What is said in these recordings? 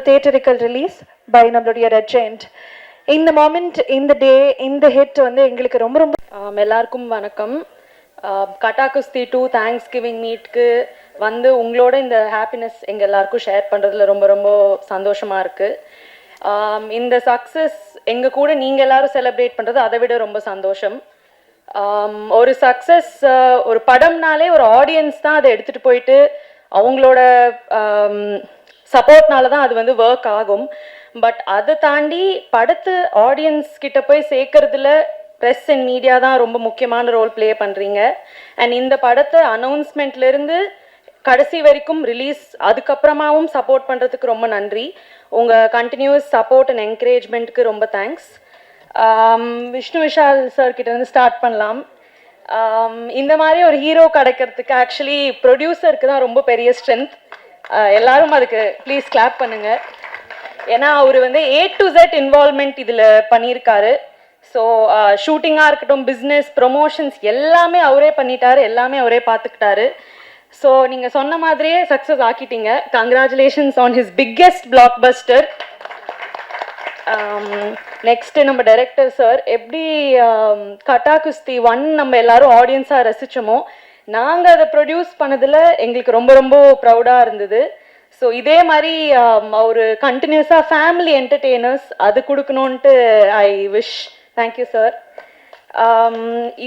theatrical release by நம்மளுடைய Red Giant. இந்த moment, இந்த டே, இந்த ஹிட் வந்து எங்களுக்கு ரொம்ப ரொம்ப எல்லாருக்கும் வணக்கம். கட்டா குஸ்தி 2 தேங்க்ஸ் கிவிங் மீட்க்கு வந்து உங்களோட இந்த ஹாப்பினஸ் எங்கள் எல்லாருக்கும் ஷேர் பண்ணுறதுல ரொம்ப ரொம்ப சந்தோஷமாக இருக்குது. இந்த சக்ஸஸ் எங்கள் கூட நீங்கள் எல்லோரும் செலிப்ரேட் பண்ணுறது அதை விட ரொம்ப சந்தோஷம். ஒரு சக்ஸஸ், ஒரு படம்னாலே ஒரு ஆடியன்ஸ் தான் அதை எடுத்துகிட்டு போயிட்டு அவங்களோட சப்போர்ட்னால தான் அது வந்து ஒர்க் ஆகும். பட் அதை தாண்டி படத்து ஆடியன்ஸ் கிட்ட போய் சேர்க்கறதுல ப்ரெஸ் அண்ட் மீடியா தான் ரொம்ப முக்கியமான ரோல் ப்ளே பண்ணுறீங்க. அண்ட் இந்த படத்தை அனௌன்ஸ்மெண்ட்லேருந்து கடைசி வரைக்கும் ரிலீஸ் அதுக்கப்புறமாவும் சப்போர்ட் பண்ணுறதுக்கு ரொம்ப நன்றி. உங்கள் கண்டினியூஸ் சப்போர்ட் அண்ட் என்கரேஜ்மெண்ட்டுக்கு ரொம்ப தேங்க்ஸ். விஷ்ணு விஷால் சார் கிட்டேருந்து ஸ்டார்ட் பண்ணலாம். இந்த மாதிரி ஒரு ஹீரோ கிடைக்கிறதுக்கு ஆக்சுவலி ப்ரொடியூசருக்கு தான் ரொம்ப பெரிய ஸ்ட்ரென்த். எல்லாரும் அதுக்கு ப்ளீஸ் கிளாப் பண்ணுங்கள். ஏன்னா அவர் வந்து A to Z இன்வால்மெண்ட் இதில் பண்ணியிருக்காரு. ஸோ ஷூட்டிங்காக இருக்கட்டும், பிஸ்னஸ், ப்ரொமோஷன்ஸ் எல்லாமே அவரே பண்ணிட்டாரு, எல்லாமே அவரே பார்த்துக்கிட்டாரு. ஸோ நீங்கள் சொன்ன மாதிரியே சக்ஸஸ் ஆக்கிட்டீங்க. Congratulations on his biggest blockbuster. Next நம்ம டைரக்டர் சார், எப்படி கட்டா குஸ்தி 1 நம்ம எல்லாரும் ஆடியன்ஸாக ரசித்தோமோ, நாங்கள் அதை ப்ரொடியூஸ் பண்ணதில் எங்களுக்கு ரொம்ப ரொம்ப ப்ரௌடாக இருந்தது. ஸோ இதே மாதிரி ஒரு கண்டினியூஸாக ஃபேமிலி என்டர்டெய்னர்ஸ் அது கொடுக்கணுன்ட்டு ஐ விஷ். Thank you sir.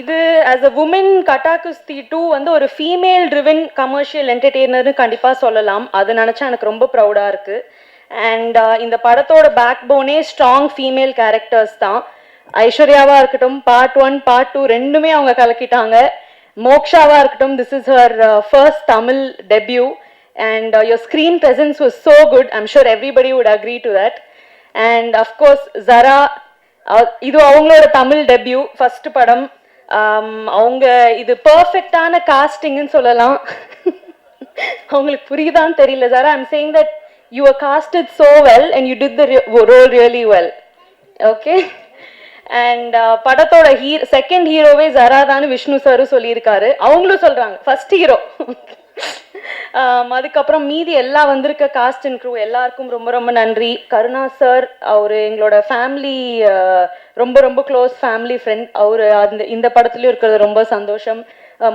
இது ஆஸ் அ உமன் கட்டா குஸ்தி 2 வந்து ஒரு ஃபீமேல் ட்ரிவன் கமர்ஷியல் என்டர்டெய்னர்னு கண்டிப்பாக சொல்லலாம். அது நினச்சா எனக்கு ரொம்ப ப்ரௌடாக இருக்குது. அண்ட் இந்த படத்தோட பேக் போனே ஸ்ட்ராங் ஃபீமேல் கேரக்டர்ஸ் தான். ஐஸ்வர்யாவாக இருக்கட்டும், பார்ட் 1 பார்ட் 2 ரெண்டுமே அவங்க கலக்கிட்டாங்க. மோக்ஷாவாக இருக்கட்டும், this is her first Tamil debut. And your screen presence was so good. I'm sure everybody would agree to that. And of course Zara, இது அவங்களோட தமிழ் டெபியூ ஃபர்ஸ்ட் படம். அவங்க இது பர்ஃபெக்டான காஸ்டிங்னு சொல்லலாம். அவங்களுக்கு புரியுதான்னு தெரியல. Zara, I'm saying that you were casted so well and you did the role really well. Okay. And படத்தோட செகண்ட் ஹீரோவே Zara தான் விஷ்ணு சாரும் சொல்லியிருக்காரு. அவங்களும் சொல்கிறாங்க ஃபர்ஸ்ட் ஹீரோ. அதுக்கப்புறம் மீதி எல்லாம் வந்திருக்க காஸ்ட் அண்ட் க்ரூ எல்லாருக்கும் ரொம்ப ரொம்ப நன்றி. கருணா சார், அவர் எங்களோட ஃபேமிலி, ரொம்ப ரொம்ப க்ளோஸ் ஃபேமிலி ஃப்ரெண்ட். அவர் இந்த படத்துலையும் இருக்கிறது ரொம்ப சந்தோஷம்.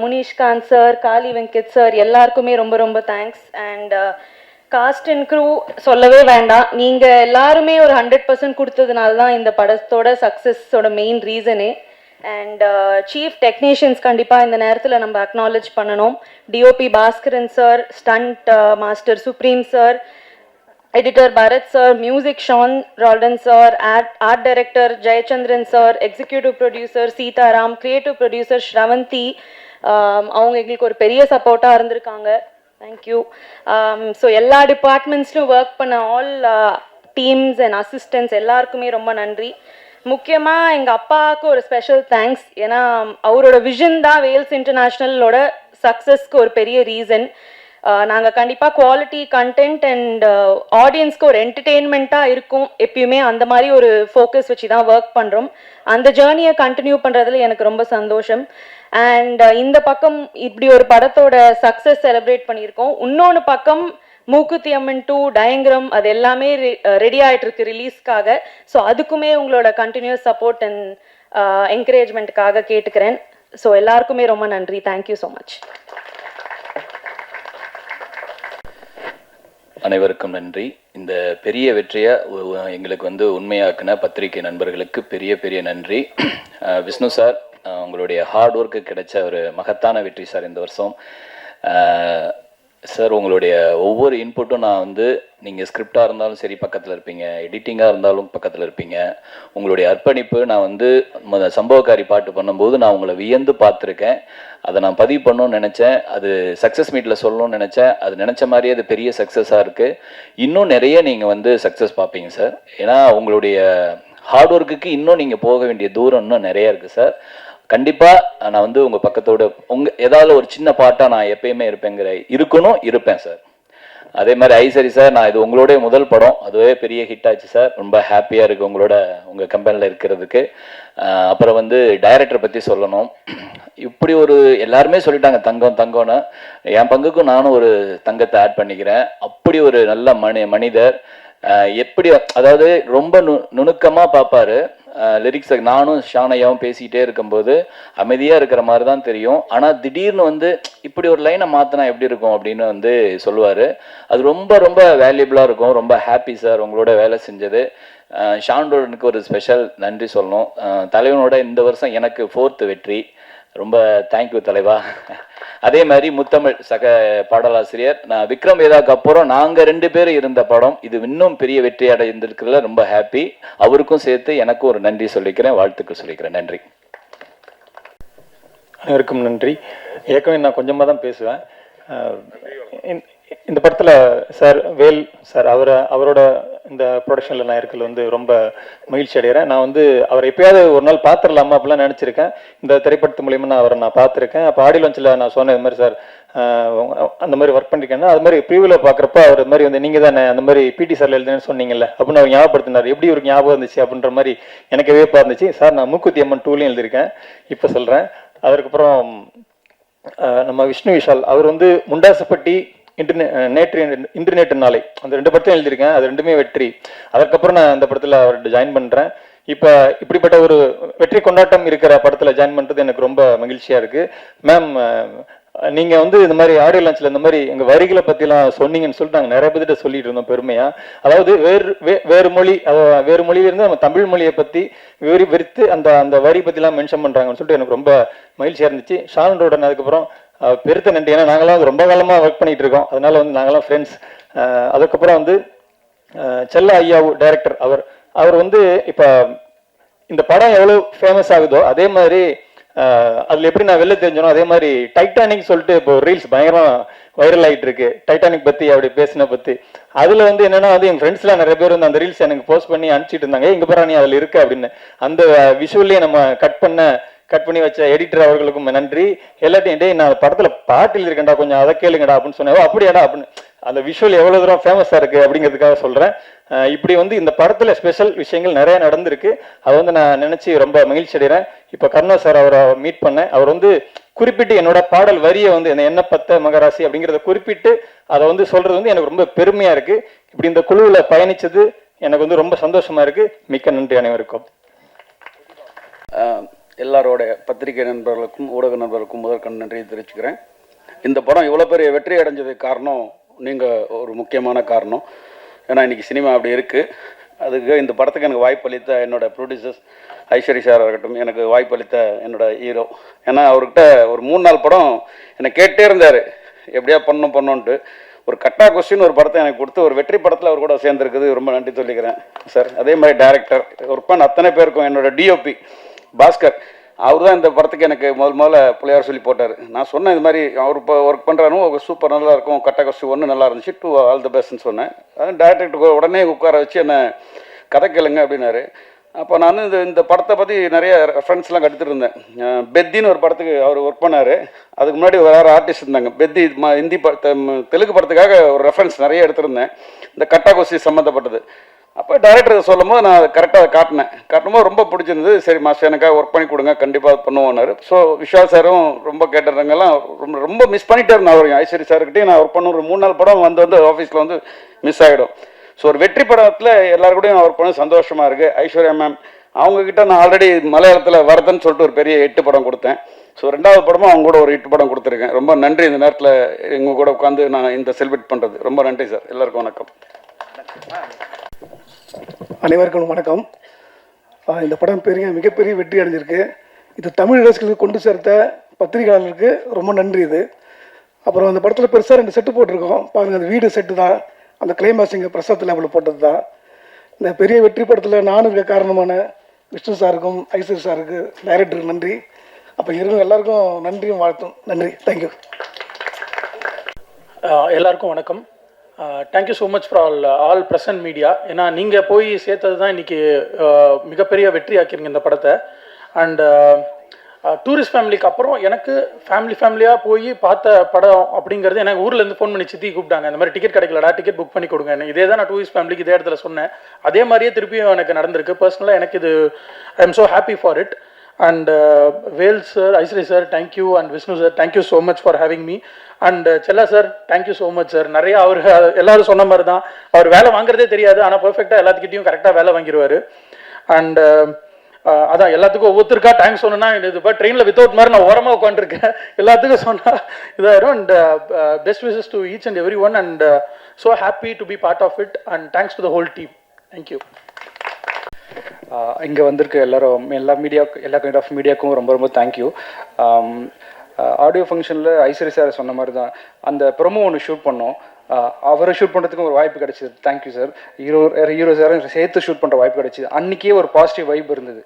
முனிஷ்காந்த் சார், காளி வெங்கட் சார், எல்லாருக்குமே ரொம்ப ரொம்ப thanks. And cast and crew சொல்லவே வேண்டாம். நீங்கள் எல்லாருமே ஒரு 100% கொடுத்ததுனால தான் இந்த படத்தோட சக்ஸஸோட மெயின் ரீசனே. அண்ட் சீஃப் டெக்னீஷியன்ஸ் கண்டிப்பாக இந்த நேரத்தில் நம்ம அக்னாலேஜ் பண்ணணும். DOP Bhaskaran sir, stunt master supreme sir, editor Bharath sir, music Sean Roldan sir, art director Jayachandran sir, executive producer Seetharam, creative producer Sravanthi. அவங்க எங்களுக்கு ஒரு பெரிய சப்போர்ட்டாக இருந்திருக்காங்க. தேங்க்யூ. ஸோ எல்லா டிபார்ட்மெண்ட்ஸ்லையும் ஒர்க் பண்ண ஆல் டீம்ஸ் அண்ட் அசிஸ்டன்ட்ஸ் எல்லாருக்குமே ரொம்ப நன்றி. முக்கியமாக எங்கள் அப்பாவுக்கு ஒரு ஸ்பெஷல் தேங்க்ஸ். ஏன்னா அவரோட விஷன் தான் வேல்ஸ் இன்டர்நேஷ்னலோட சக்ஸஸ்க்கு ஒரு பெரிய ரீசன். நாங்கள் கண்டிப்பாக குவாலிட்டி கண்டென்ட் அண்ட் ஆடியன்ஸ்க்கு ஒரு என்டர்டெயின்மெண்ட்டாக இருக்கும் எப்பயுமே. அந்த மாதிரி ஒரு ஃபோக்கஸ் வச்சு தான் ஒர்க் பண்ணுறோம். அந்த ஜேர்னியை கண்டினியூ பண்ணுறதுல எனக்கு ரொம்ப சந்தோஷம். அண்ட் இந்த பக்கம் இப்படி ஒரு படத்தோட சக்ஸஸ் செலிப்ரேட் பண்ணியிருக்கோம். இன்னொன்று பக்கம் மூக்குத்தி அம்மன் 2 டயங்கிரம் அது எல்லாமே ரெடி ஆகிட்டு இருக்கு ரிலீஸ்க்காக. ஸோ அதுக்குமே உங்களோட கண்டினியூஸ் சப்போர்ட் அண்ட் என்கரேஜ்மெண்ட்டுக்காக கேட்டுக்கிறேன். ஸோ எல்லாருக்குமே ரொம்ப நன்றி. Thank you so much. அனைவருக்கும் நன்றி. இந்த பெரிய வெற்றியை எங்களுக்கு வந்து உண்மையாக்குன பத்திரிகை நண்பர்களுக்கு பெரிய பெரிய நன்றி. விஷ்ணு சார், உங்களுடைய ஹார்ட் ஒர்க்கு கிடைச்ச ஒரு மகத்தான வெற்றி சார் இந்த வருஷம். சார், உங்களுடைய ஒவ்வொரு இன்புட்டும் நான் வந்து நீங்கள் ஸ்கிரிப்டாக இருந்தாலும் சரி பக்கத்தில் இருப்பீங்க, எடிட்டிங்காக இருந்தாலும் பக்கத்தில் இருப்பீங்க. உங்களுடைய அர்ப்பணிப்பு, நான் வந்து சம்பவக்காரி பாட்டு பண்ணும்போது நான் உங்களை வியந்து பார்த்துருக்கேன். அதை நான் பதிவு பண்ணணும்னு நினச்சேன். அது சக்ஸஸ் மீட்டில் சொல்லணும்னு நினச்சேன். அது நினச்ச மாதிரியே அது பெரிய சக்ஸஸாக இருக்குது. இன்னும் நிறைய நீங்கள் வந்து சக்ஸஸ் பார்ப்பீங்க சார். ஏன்னா உங்களுடைய ஹார்ட் ஒர்க்குக்கு இன்னும் நீங்கள் போக வேண்டிய தூரம் இன்னும் நிறைய இருக்குது சார். கண்டிப்பாக நான் வந்து உங்கள் பக்கத்தோட ஏதாவது ஒரு சின்ன பாட்டாக நான் எப்பயுமே இருப்பேன் சார். அதே மாதிரி ஐசரி சார், நான் இது உங்களோட முதல் படம், அதுவே பெரிய ஹிட் ஆச்சு சார். ரொம்ப ஹாப்பியாக இருக்குது உங்கள் கம்பெனியில் இருக்கிறதுக்கு. அப்புறம் வந்து டைரக்டரை பற்றி சொல்லணும். இப்படி ஒரு எல்லாருமே சொல்லிட்டாங்க தங்கம்னு. என் பங்குக்கும் நானும் ஒரு தங்கத்தை ஆட் பண்ணிக்கிறேன். அப்படி ஒரு நல்ல மனிதர். எப்படி அதாவது ரொம்ப நுணுக்கமாக பார்ப்பாரு லிரிக்ஸை. நானும் ஷானையாவும் பேசிக்கிட்டே இருக்கும்போது அமைதியாக இருக்கிற மாதிரி தான் தெரியும், ஆனால் திடீர்னு வந்து இப்படி ஒரு லைனை மாற்றினா எப்படி இருக்கும் அப்படின்னு வந்து சொல்லுவார். அது ரொம்ப ரொம்ப வேல்யூபிளாக இருக்கும். ரொம்ப ஹாப்பி சார் உங்களோட வேலை செஞ்சது. ஷான்ரோடனுக்கு ஒரு ஸ்பெஷல் நன்றி சொல்லணும். தலைவனோட இந்த வருஷம் எனக்கு 4th வெற்றி. ரொம்ப தேங்க்யூ தலைவா. அதே மாதிரி முத்தமிழ் சக பாடலாசிரியர், நான் விக்ரம் வேதாக்கு அப்புறம் நாங்கள் 2 பேரும் இருந்த படம் இது இன்னும் பெரிய வெற்றி அடைந்திருக்கிறதுல ரொம்ப ஹாப்பி. அவருக்கும் சேர்த்து எனக்கும் ஒரு நன்றி சொல்லிக்கிறேன், வாழ்த்துக்கள் சொல்லிக்கிறேன். நன்றி. அனைவருக்கும் நன்றி. ஏற்கனவே நான் கொஞ்சமாக தான் பேசுவேன். இந்த படத்தில் சார் வேல் சார் அவரோட இந்த ப்ரொடக்ஷனில் நான் இருக்கிறது வந்து ரொம்ப மகிழ்ச்சி அடைகிறேன். நான் வந்து அவர் எப்பயாவது ஒரு நாள் பார்த்துடலாமா அப்படிலாம் நினச்சிருக்கேன். இந்த திரைப்படத்து மூலியமாக நான் பார்த்துருக்கேன். அப்போ ஆடி லான்ச்சில் நான் சொன்னேன் இது மாதிரி சார் அந்த மாதிரி ஒர்க் பண்ணிருக்கேன்னா, அது மாதிரி ப்ரீவியூவில் பார்க்குறப்ப அவர் மாதிரி வந்து நீங்கள் தானே அந்த மாதிரி பிடி சார்ல எழுதுன்னு சொன்னீங்கல்ல அப்படின்னு அவர் ஞாபகப்படுத்தினார். எப்படி ஒரு ஞாபகம் இருந்துச்சு அப்படின்ற மாதிரி எனக்கு வியப்பாக இருந்துச்சு. சார் நான் மூக்குத்தி அம்மன் 2லையும் எழுதியிருக்கேன், இப்போ சொல்கிறேன். அதுக்கப்புறம் நம்ம விஷ்ணு விஷால் அவர் வந்து முண்டாசுப்பட்டி இன்டர்நெட் நாளை அந்த 2 படத்தையும் எழுதியிருக்கேன். அது 2மே வெற்றி. அதற்கப்புறம் நான் அந்த படத்தில் அவர்கிட்ட ஜாயின் பண்ணுறேன். இப்போ இப்படிப்பட்ட ஒரு வெற்றி கொண்டாட்டம் இருக்கிற படத்தில் ஜாயின் பண்ணுறது எனக்கு ரொம்ப மகிழ்ச்சியாக இருக்குது. மேம், நீங்கள் வந்து இந்த மாதிரி ஆடியோ லான்ச்சில் இந்த மாதிரி எங்கள் வரிகளை பற்றிலாம் சொன்னீங்கன்னு சொல்லிட்டு நாங்கள் நிறைய பேர்கிட்ட சொல்லிட்டு இருந்தோம் பெருமையாக. அதாவது வேறு மொழியிலிருந்து நம்ம தமிழ் மொழியை பற்றி விரித்து அந்த வரி பற்றிலாம் மென்ஷன் பண்ணுறாங்கன்னு சொல்லிட்டு எனக்கு ரொம்ப மகிழ்ச்சியாக இருந்துச்சு. ஷான்ரோடன் அதுக்கப்புறம் பெருத்த நன்றி. ஏன்னா நாங்களாம் ரொம்ப காலமாக ஒர்க் பண்ணிட்டு இருக்கோம், அதனால வந்து நாங்களாம் ஃப்ரெண்ட்ஸ். அதுக்கப்புறம் வந்து செல்ல ஐயாவு டைரக்டர், அவர் வந்து இப்போ இந்த படம் எவ்வளோ ஃபேமஸ் ஆகுதோ அதே மாதிரி அதில் எப்படி நான் வெளில தெரிஞ்சனோ அதே மாதிரி டைட்டானிக் சொல்லிட்டு இப்போ ரீல்ஸ் பயங்கரமாக வைரல் ஆகிட்டு இருக்கு. டைட்டானிக் பற்றி அப்படி பேசின பற்றி அதில் வந்து என்னன்னா வந்து எங்கள் ஃப்ரெண்ட்ஸ்லாம் நிறைய பேர் வந்து அந்த ரீல்ஸ் எனக்கு போஸ்ட் பண்ணி அனுப்பிச்சிட்டு இருந்தாங்க. இங்கே பாரு நீ அதில் இருக்கு அப்படின்னு. அந்த விஷுவல்லையே நம்ம கட் பண்ணி வச்ச எடிட்டர் அவர்களுக்கும் நன்றி. எல்லாத்தையும் டே நான் படத்தில் பாட்டில் இருக்கேன்டா கொஞ்சம் அதை கேளுங்கடா அப்படின்னு சொன்னேன். அப்படியாடா அப்படின்னு அந்த விஷுவல் எவ்வளோ தூரம் ஃபேமஸாக இருக்குது அப்படிங்கிறதுக்காக சொல்கிறேன். இப்படி வந்து இந்த படத்தில் ஸ்பெஷல் விஷயங்கள் நிறைய நடந்திருக்கு. அதை வந்து நான் நினச்சி ரொம்ப மகிழ்ச்சி அடைகிறேன். இப்போ கருணா சார் அவரை மீட் பண்ணேன். அவர் வந்து குறிப்பிட்டு என்னோட பாடல் வரியை வந்து என்ன பத்த மகராசி அப்படிங்கிறத குறிப்பிட்டு அதை வந்து சொல்கிறது வந்து எனக்கு ரொம்ப பெருமையாக இருக்குது. இப்படி இந்த குழுவில் பயணித்தது எனக்கு வந்து ரொம்ப சந்தோஷமாக இருக்குது. மிக்க நன்றி அனைவருக்கும். எல்லாரோட பத்திரிகை நண்பர்களுக்கும் ஊடக நண்பர்களுக்கும் முதற்கண் நன்றியை தெரிவிச்சுக்கிறேன். இந்த படம் இவ்வளோ பெரிய வெற்றி அடைஞ்சதுக்கு காரணம் நீங்கள் ஒரு முக்கியமான காரணம். ஏன்னா இன்றைக்கி சினிமா அப்படி இருக்குது. அதுக்கு இந்த படத்துக்கு எனக்கு வாய்ப்பளித்த என்னோட ப்ரொடியூசர்ஸ் ஐஸ்வரி சார் இருக்கட்டும், எனக்கு வாய்ப்பளித்த என்னோட ஹீரோ. ஏன்னா அவர்கிட்ட ஒரு 3-4 படம் என்னை கேட்டே இருந்தார் எப்படியா பண்ணணுன்ட்டு. ஒரு கட்டா கொஸ்டின் ஒரு படத்தை எனக்கு கொடுத்து ஒரு வெற்றி படத்தில் அவர் கூட சேர்ந்துருக்குது. ரொம்ப நன்றி சொல்லிக்கிறேன் சார். அதே மாதிரி டைரக்டர் ஒர்க் பண்ண அத்தனை பேருக்கும், என்னோட டிஓபி பாஸ்கர் அவர் தான் இந்த படத்துக்கு எனக்கு முதல்ல பிள்ளையார் சொல்லி போட்டார். நான் சொன்னேன் இது மாதிரி அவர் இப்போ ஒர்க் பண்ணுறாரும் சூப்பர் நல்லா இருக்கும், கட்ட கொஸ்டி 1 நல்லா இருந்துச்சு, 2 ஆல் த பெஸ்ட்னு சொன்னேன். அது டேரக்டருக்கு உடனே உட்கார வச்சு என்னை கதை கேளுங்க அப்படின்னாரு. அப்போ நான் இந்த படத்தை பற்றி நிறைய ரெஃபரன்ஸ்லாம் எடுத்துகிட்டு இருந்தேன். பெத்தின்னு ஒரு படத்துக்கு அவர் ஒர்க் பண்ணார். அதுக்கு முன்னாடி வேறு ஆர்டிஸ்ட் இருந்தாங்க. பெத்தி ஹிந்தி தெலுங்கு படத்துக்காக ஒரு ரெஃபரன்ஸ் நிறைய எடுத்திருந்தேன் இந்த கட்டா கொஸ்டி சம்மந்தப்பட்டது. அப்போ டைரக்டர் சொல்லும் போது நான் கரெக்டாக காட்டும்போது ரொம்ப பிடிச்சிருந்தது. சரி மாஸ்டர் எனக்காக ஒர்க் பண்ணி கொடுங்க, கண்டிப்பாக பண்ணுவோன்னாரு. ஸோ விஷால் சாரும் ரொம்ப கேட்டுறவங்கெல்லாம் ரொம்ப மிஸ் பண்ணிட்டாரு. நான் அவர் ஐஸ்வரி சார்கிட்டையும் நான் ஒர்க் பண்ண ஒரு 3-4 படம் வந்து ஆஃபீஸில் வந்து மிஸ் ஆகிடும். ஸோ ஒரு வெற்றி படத்தில் எல்லாருக்கூடையும் நான் ஒர்க் பண்ண சந்தோஷமாக இருக்குது. ஐஸ்வர்யா மேம் அவங்கக்கிட்ட நான் ஆல்ரெடி மலையாளத்தில் வரதன்னு சொல்லிட்டு ஒரு பெரிய 8 படம் கொடுத்தேன். ஸோ 2வது படமும் அவங்க கூட ஒரு 8 படம் கொடுத்துருக்கேன். ரொம்ப நன்றி இந்த நேரத்தில் எங்கள் கூட உட்காந்து நான் இந்த செலிப்ரேட் பண்ணுறது. ரொம்ப நன்றி சார். எல்லாருக்கும் வணக்கம். அனைவருக்கும் வணக்கம். இந்த படம் மிகப்பெரிய வெற்றி அடைஞ்சிருக்கு. இது தமிழ் ரசிகர்களுக்கு கொண்டு சேர்த்த பத்திரிகையாளர்களுக்கு ரொம்ப நன்றி. இது அப்புறம் அந்த படத்தில் பெருசாக 2 செட்டு போட்டிருக்கோம் பாருங்கள். அந்த வீடு செட்டு தான், அந்த கிளைமாக்ஸ் இங்கே பிரசாத் லெவலில் போட்டது தான். இந்த பெரிய வெற்றி படத்தில் நானும் இருக்க காரணமான விஷ்ணு சாருக்கும் ஐஸ்வர் சாருக்கு டைரக்டருக்கு நன்றி. அப்போ இருக்கும் எல்லாருக்கும் நன்றியும் வாழ்த்தும். நன்றி. தேங்க்யூ. எல்லாருக்கும் வணக்கம். Thank you so much for all present media. ஏன்னா நீங்கள் போய் சேர்த்தது தான் இன்றைக்கி மிகப்பெரிய வெற்றி ஆக்கிருங்க இந்த படத்தை. அண்ட் டூரிஸ்ட் ஃபேமிலிக்கு அப்புறம் எனக்கு ஃபேமிலியாக போய் பார்த்த படம் அப்படிங்கிறது எனக்கு ஊர்லேருந்து ஃபோன் பண்ணி சித்தி கூப்பிட்டாங்க. இந்த மாதிரி டிக்கெட் கிடைக்கலடா, டிக்கெட் புக் பண்ணி கொடுங்க. இதே தான் நான் டூரிஸ்ட் ஃபேமிலிக்கு இதே இடத்துல சொன்னேன். அதே மாதிரியே திருப்பியும் எனக்கு நடந்திருக்கு. பர்சனலாக எனக்கு இது I am so happy for it. And Vale sir, Aishri sir, thank you, and Vishnu sir, thank you so much for having me. And Chella sir, thank you so much sir. நிறைய அவர் எல்லாரும் சொன்ன மாதிரி தான், அவர் வேலை வாங்குறதே தெரியாது, ஆனால் பர்ஃபெக்டாக எல்லாத்துக்கிட்டையும் கரெக்டாக வேலை வாங்கிடுவார். அண்ட் அதான் எல்லாத்துக்கும் ஒவ்வொருத்தருக்கா தேங்க்ஸ் சொன்னா இது இப்போ ட்ரெயினில் வித்தவுட் மாதிரி நான் ஓரமாக உட்காந்துருக்கேன், எல்லாத்துக்கும் சொன்னால் இதாயிரும். And best wishes to each and every one, and so happy to be part of it, and thanks to the whole team. Thank you. இங்கே வந்திருக்க எல்லா கைண்ட் ஆஃப் மீடியாவுக்கும் ரொம்ப ரொம்ப தேங்க்யூ. ஆடியோ ஃபங்க்ஷனில் ஐஸ்வரி சார் சொன்ன மாதிரி தான் அந்த ப்ரொமோ ஒன்று ஷூட் பண்ணோம். அவரை ஷூட் பண்ணுறதுக்கு ஒரு வாய்ப்பு கிடைச்சிது. Thank you sir. ஹீரோ சாரும் சேர்த்து ஷூட் பண்ணுற வாய்ப்பு கிடைச்சிது. அன்றைக்கே ஒரு பாசிட்டிவ் வைப் இருந்தது.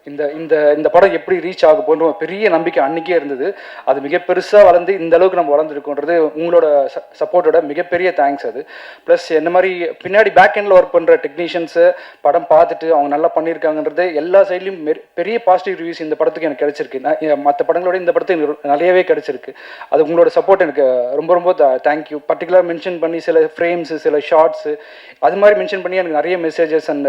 இந்த படம் எப்படி ரீச் ஆக போன்ற பெரிய நம்பிக்கை அன்றைக்கே இருந்தது. அது மிக பெருசாக வளர்ந்து இந்த அளவுக்கு நம்ம வளர்ந்துருக்கோன்றது உங்களோட சப்போர்ட்டோட மிகப்பெரிய தேங்க்ஸ் அது. ப்ளஸ் என்ன மாதிரி பின்னாடி பேக் எண்டில் ஒர்க் பண்ணுற டெக்னீஷியன்ஸு படம் பார்த்துட்டு அவங்க நல்லா பண்ணியிருக்காங்கன்றது எல்லா சைட்லேயும் பெரிய பாசிட்டிவ் ரிவ்யூஸ் இந்த படத்துக்கு எனக்கு கிடைச்சிருக்கு. மற்ற படங்களோட இந்த படத்துக்கு எனக்கு நிறையவே கிடைச்சிருக்கு. அது உங்களோட சப்போர்ட் எனக்கு ரொம்ப ரொம்ப தேங்க்யூ. பர்டிகுலர் மென்ஷன் பண்ணி சில ஃப்ரேம்ஸு சில ஷார்ட்ஸு அது மாதிரி மென்ஷன் பண்ணி எனக்கு நிறைய மெசேஜஸ் அண்ட்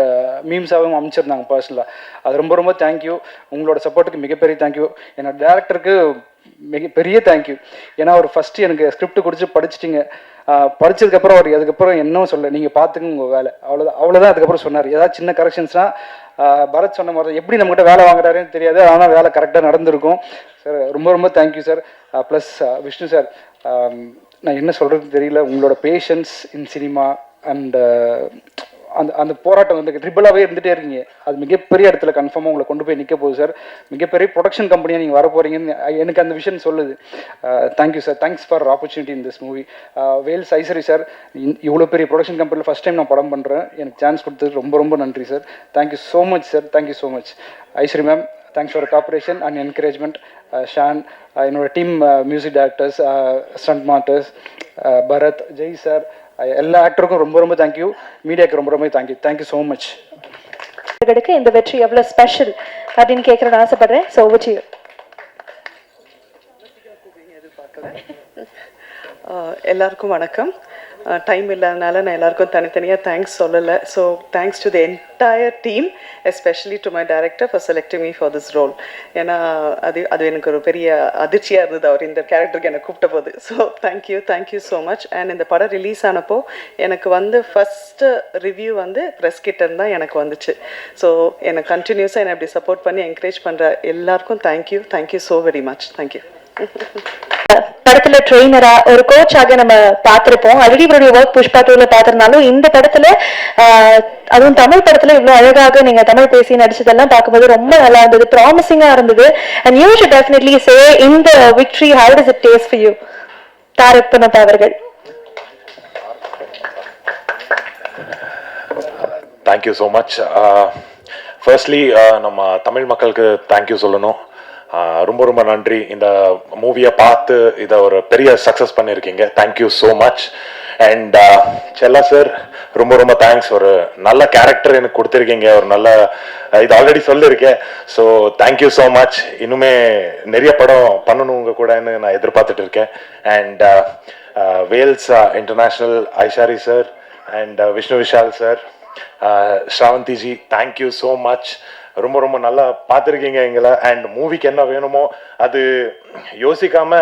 மீம்ஸாகவும் அமைச்சிருந்தாங்க பர்சனலாக. அது ரொம்ப ரொம்ப தேங்க்யூ. உங்களோட சப்போர்ட்டுக்கு மிகப்பெரிய தேங்க்யூ. என்னோட டேரக்டருக்கு மிகப்பெரிய தேங்க்யூ. ஏன்னா அவர் ஃபஸ்ட்டு எனக்கு ஸ்கிரிப்ட் கொடுத்து படிச்சிட்டிங்க. படித்ததுக்கப்புறம் அவர் அதுக்கப்புறம் என்னவும் சொல்ல, நீங்கள் பார்த்துங்க உங்கள் வேலை, அவ்வளோதான். அதுக்கப்புறம் சொன்னார் ஏதாவது சின்ன கரெக்ஷன்ஸ்னால் பரத் சொன்ன மாதிரி எப்படி நம்மகிட்ட வேலை வாங்குறாருன்னு தெரியாது, ஆனால் வேலை கரெக்டாக நடந்திருக்கும் சார். ரொம்ப ரொம்ப thank you sir. Plus Vishnu sir, நான் என்ன சொல்கிறது தெரியல, உங்களோட பேஷன்ஸ் இன் சினிமா அண்ட் அந்த போராட்டம் வந்து ட்ரிபிளாகவே இருந்துகிட்டே இருக்கீங்க. அது மிகப்பெரிய இடத்துல கன்ஃபார்மாக உங்களை கொண்டு போய் நிற்க போகுது சார். மிகப்பெரிய ப்ரொடக்ஷன் கம்பெனியாக நீங்கள் வர போகிறீங்கன்னு எனக்கு அந்த விஷயம் சொல்லுது. Thank you sir. Thanks for opportunity in this movie. Vels Ishari sir, இவ்வளோ பெரிய ப்ரொடக்ஷன் கம்பெனியில் ஃபஸ்ட் டைம் நான் படம் பண்ணுறேன். எனக்கு சான்ஸ் கொடுத்தது ரொம்ப ரொம்ப நன்றி sir. Thank you so much sir. Thank you so much. Ishari ma'am, thanks for cooperation and encouragement. Shaan, என்னோட team music directors, stunt masters, Bharath, Jai sir, எல்லா ஆக்டருக்கும் ரொம்ப ரொம்ப தேங்க்யூ. மீடியாவுக்கு ரொம்ப ரொம்ப தேங்க்யூ. Thank you so much. இந்த வெற்றி எவ்வளோ ஸ்பெஷல் அப்படின்னு கேட்கறேன்னு ஆசைப்படுறேன். So over to you. எல்லாருக்கும் வணக்கம். டைம் இல்லாதனால நான் எல்லாருக்கும் தனித்தனியாக தேங்க்ஸ் சொல்லலை. So thanks to the entire team, especially to my director for selecting me for this role. ஏன்னா அது எனக்கு ஒரு பெரிய அதிர்ச்சியாக இருந்தது அவர் இந்த கேரக்டருக்கு என்னை கூப்பிட்ட போது. So thank you so much. And இந்த படம் ரிலீஸ் ஆனப்போ எனக்கு வந்து ஃபஸ்ட்டு ரிவ்யூ வந்து ப்ரெஸ் கிட்டேருந்து தான் எனக்கு வந்துச்சு. ஸோ என்னை கண்டினியூஸாக என்னை அப்படி சப்போர்ட் பண்ணி என்கரேஜ் பண்ணுற எல்லாருக்கும் thank you so very much. Thank you. படத்துல ட்ரெயினரா ஒரு கோச்சாக நம்ம பார்த்திருப்போம். ஆல்ரெடி இவருடைய ஒர்க் புஷ்பா 2ல பார்த்திருந்தாலும் இந்த படத்துல அதுவும் தமிழ் படத்துல இவ்வளவு அழகாக நீங்க தமிழ் பேசி நடிச்சதெல்லாம் பார்க்கும்போது ரொம்ப நல்லா இருந்தது, ப்ராமிசிங்கா இருந்தது. And you should definitely say in the victory how does it taste for you, Tarak Ponappa அவர்கள். Thank you so much. ஃபர்ஸ்ட்லி நம்ம தமிழ் மக்களுக்கு தேங்க்யூ சொல்லணும். ரொம்ப ரொம்ப நன்றி. இந்த மூவியை பார்த்து இதை ஒரு பெரிய சக்ஸஸ் பண்ணியிருக்கீங்க. Thank you so much. அண்ட் செல்லா சார், ரொம்ப ரொம்ப தேங்க்ஸ். ஒரு நல்ல கேரக்டர் எனக்கு கொடுத்துருக்கீங்க. ஒரு நல்ல இது ஆல்ரெடி சொல்லியிருக்கேன். So thank you so much. இன்னுமே நிறைய படம் பண்ணணும் உங்க கூடன்னு நான் எதிர்பார்த்துட்டு இருக்கேன். And Vels International, Ishari sir and Vishnu Vishal sir, Sravanthiji, thank you so much. ரொம்ப ரொம்ப நல்லா பார்த்துருக்கீங்க எங்களை. அண்ட் மூவிக்கு என்ன வேணுமோ அது யோசிக்காம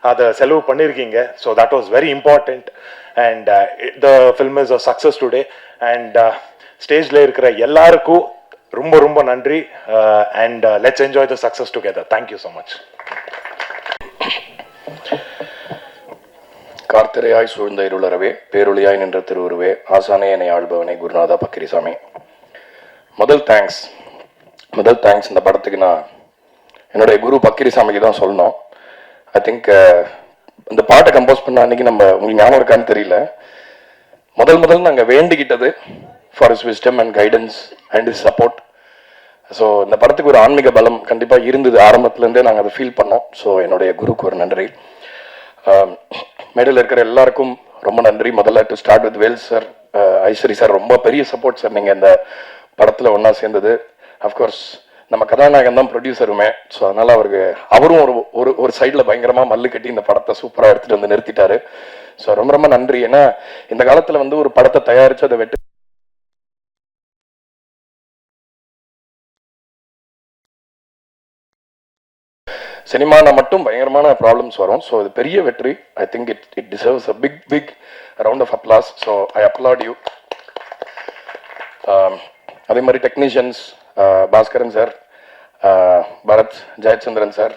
அதை செலவு பண்ணியிருக்கீங்க. So that was very important. And the film is a success today. And ஸ்டேஜில் இருக்கிற எல்லாருக்கும் ரொம்ப ரொம்ப நன்றி. And let's enjoy the success together. Thank you so much. கார்த்திரையாய் சூழ்ந்த இருளறவே, பேரொளியாய் நின்ற திருவுருவே, ஆசானே என்னை ஆள்பவனே, குருநாதா பக்கிரிசாமி. முதல் தேங்க்ஸ் இந்த படத்துக்கு நான் என்னுடைய குரு பக்கிரிசாமிக்கு தான் சொல்லணும். ஐ திங்க் இந்த பாட்டை கம்போஸ் பண்ண அன்னைக்கு நம்ம உங்களுக்கு ஞாபகம் இருக்கான்னு தெரியல, முதல் நாங்கள் வேண்டிக்கிட்டது for is wisdom and guidance and is support. So இந்த படத்துக்கு ஒரு ஆன்மீக பலம் கண்டிப்பாக இருந்தது, ஆரம்பத்துலேருந்தே நாங்கள் அதை ஃபீல் பண்ணோம். ஸோ என்னுடைய குருக்கு ஒரு நன்றி. மேடையில் இருக்கிற எல்லாருக்கும் ரொம்ப நன்றி. முதல்ல to start with Vel sir, Ishari sir, ரொம்ப பெரிய சப்போர்ட் சார் நீங்கள் இந்த படத்தில் ஒன்றா சேர்ந்தது. அஃப்கோர்ஸ் நம்ம கதாநாயகன் தான் ப்ரொடியூசருமே. ஸோ அதனால அவரும் ஒரு சைடில் பயங்கரமாக மல்லு கட்டி இந்த படத்தை சூப்பராக எடுத்துகிட்டு வந்து நிறுத்திட்டாரு. ஸோ ரொம்ப நன்றி. ஏன்னா இந்த காலத்தில் ஒரு படத்தை தயாரித்து அதை வெற்றி சினிமானா மட்டும் பயங்கரமான ப்ராப்ளம்ஸ் வரும். ஸோ இது பெரிய வெற்றி. I think it deserves a big round of applause. So I applaud you. அதே மாதிரி technicians Bhaskaran sir, Bharath, Jayachandran sir,